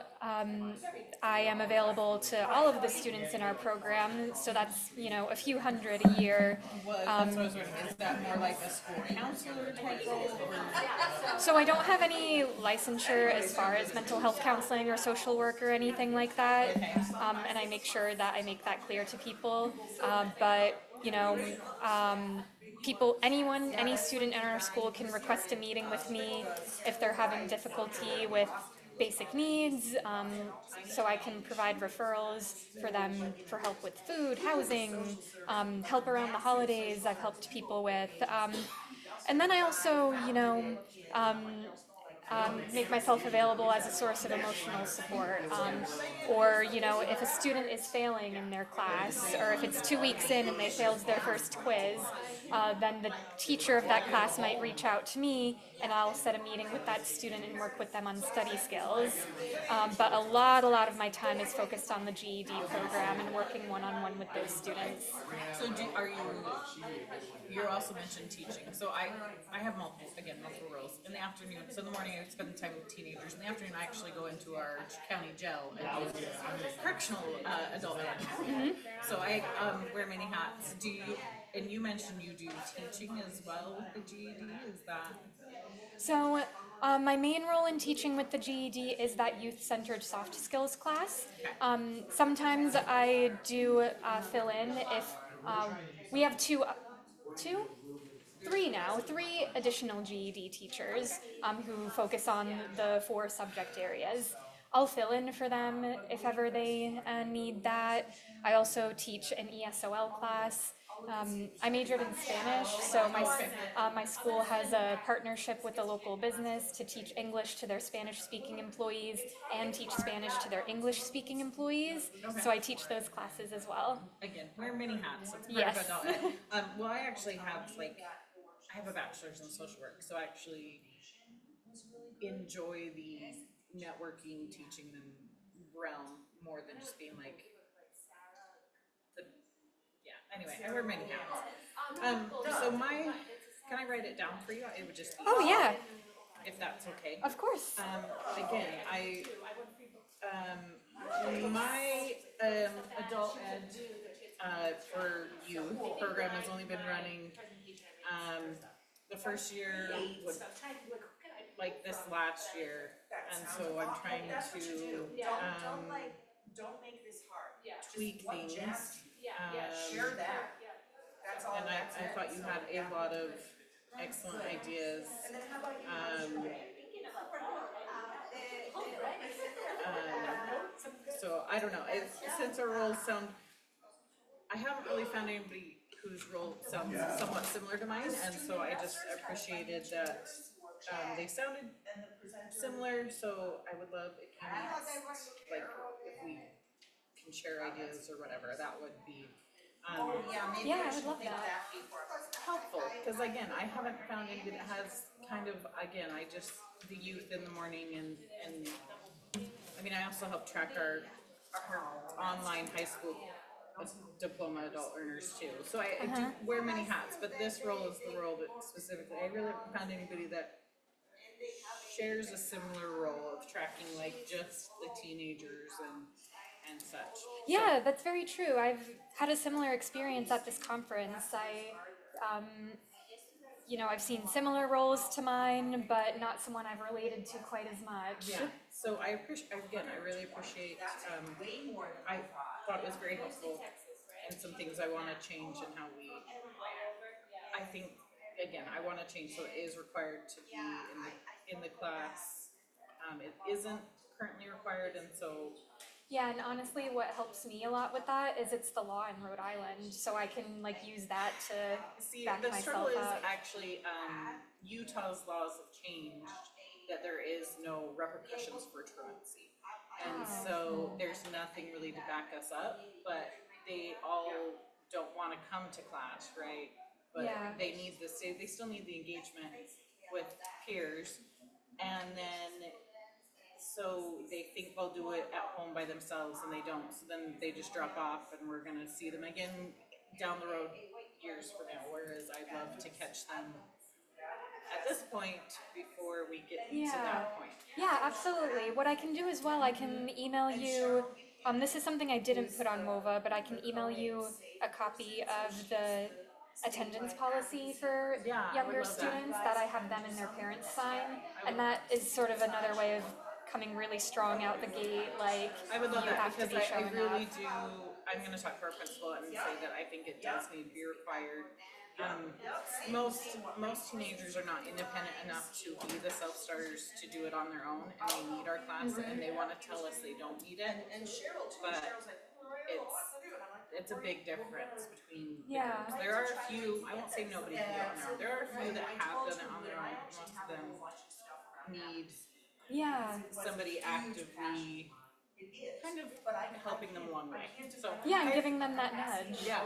I am available to all of the students in our program, so that's, a few hundred a year. That's what I was wondering. Is that more like a school counselor type role? So I don't have any licensure as far as mental health counseling or social work or anything like that. And I make sure that I make that clear to people. But any student in our school can request a meeting with me if they're having difficulty with basic needs, so I can provide referrals for them for help with food, housing, help around the holidays I've helped people with. And then I also, make myself available as a source of emotional support. Or, if a student is failing in their class, or if it's 2 weeks in and they failed their first quiz, then the teacher of that class might reach out to me, and I'll set a meeting with that student and work with them on study skills. But a lot of my time is focused on the GED program and working one-on-one with those students. So you also mentioned teaching. So I have multiple roles. In the afternoon, so in the morning I spend time with teenagers. In the afternoon I actually go into our county jail and do correctional adult ed. So I wear many hats. And you mentioned you do teaching as well with the GED, is that? So my main role in teaching with the GED is that youth-centered soft skills class. Sometimes I do fill in if we have three additional GED teachers who focus on the 4 subject areas. I'll fill in for them if ever they need that. I also teach an ESOL class. I majored in Spanish, so my school has a partnership with a local business to teach English to their Spanish-speaking employees and teach Spanish to their English-speaking employees. So I teach those classes as well. Again, wear many hats. That's part Yes. of adult ed. Well, I actually have I have a bachelor's in social work, so I actually enjoy the networking, teaching them realm more than just being anyway, I wear many hats. So can I write it down for you? It would just be. Oh yeah. If that's okay. Of course. Again, my adult ed for youth program has only been running the first year like this last year, and so I'm trying to tweak things. Share that. and I thought you had a lot of excellent ideas. So I don't know, since our roles sound, I haven't really found anybody whose role sounds somewhat similar to mine, and so I just appreciated that, they sounded similar, so I would love if you, like, if we can share ideas or whatever, that would be, Yeah, I would love that. helpful, because again, I haven't found anybody that has kind of, again, the youth in the morning and, I mean, I also help track our online high school diploma adult learners too. So I do wear many hats, but this role is the role that specifically, I really haven't found anybody that shares a similar role of tracking like just the teenagers and such. Yeah, that's very true. I've had a similar experience at this conference. I've seen similar roles to mine, but not someone I've related to quite as much. Yeah, so I really appreciate, I thought it was very helpful, and some things I wanna change in how I think, again, I wanna change, so it is required to be in the class. It isn't currently required, and so. Yeah, and honestly, what helps me a lot with that is it's the law in Rhode Island, so I can use that to back The struggle myself is up. actually, Utah's laws have changed, that there is no repercussions for truancy. And so there's nothing really to back us up, but they all don't wanna come to class, right? But Yeah. they still need the engagement with peers, and then, so they think they'll do it at home by themselves and they don't, so then they just drop off and we're gonna see them again down the road years from now, whereas I'd love to catch them at this point before we get to that point. Yeah, absolutely. What I can do as well, I can email you, this is something I didn't put on MOVA, but I can email you a copy of the attendance policy for younger students that I have them and their parents sign. And that is sort of another way of coming really strong out the gate, like I would love you that, have to because be I showing really up. do, I'm gonna talk to our principal and say that I think it does need to be required. Most teenagers are not independent enough to be the self-starters to do it on their own, and they need our class, and they wanna tell us they don't need it. But it's a big difference between the groups. There are a few, I won't say nobody can do it on their own, there are a few that have done it on their own, but most of them need somebody actively kind of helping them along the way. So and giving them that nudge. Yeah,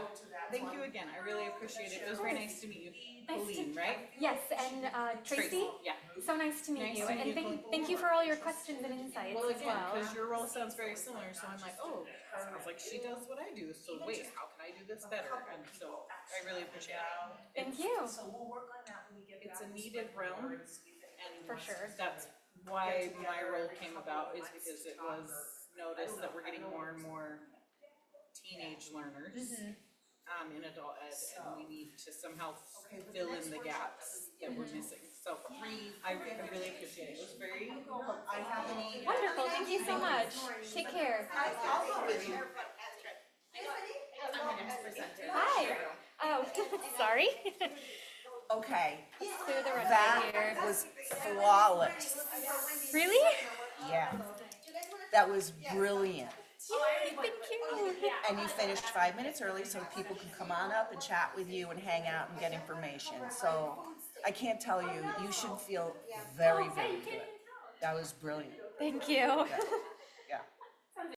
thank you again, I really appreciate it. It was very nice to meet you. Colleen, right? Yes, and Tracy? Yeah. So nice to meet you, and thank you for all your questions and insights Well, as again, well. because your role sounds very similar, so I'm like, oh, sounds like she does what I do, so wait, how can I do this better? And so I really appreciate it. Thank you. So we'll work on that when we get. It's a needed realm, and For sure. that's why my role came about, is because it was noticed that we're getting more and more teenage learners in adult ed, and we need to somehow fill in the gaps that we're missing. So I really appreciate it. It was very Wonderful, thank you so much. Take care. I'll go with you. Hi. Oh, sorry. Okay, Clear the runway that here. was flawless. Really? Yeah, that was brilliant. Yay, thank you. And you finished 5 minutes early so people can come on up and chat with you and hang out and get information. So I can't tell you, you should feel very, very good. That was brilliant. Thank you.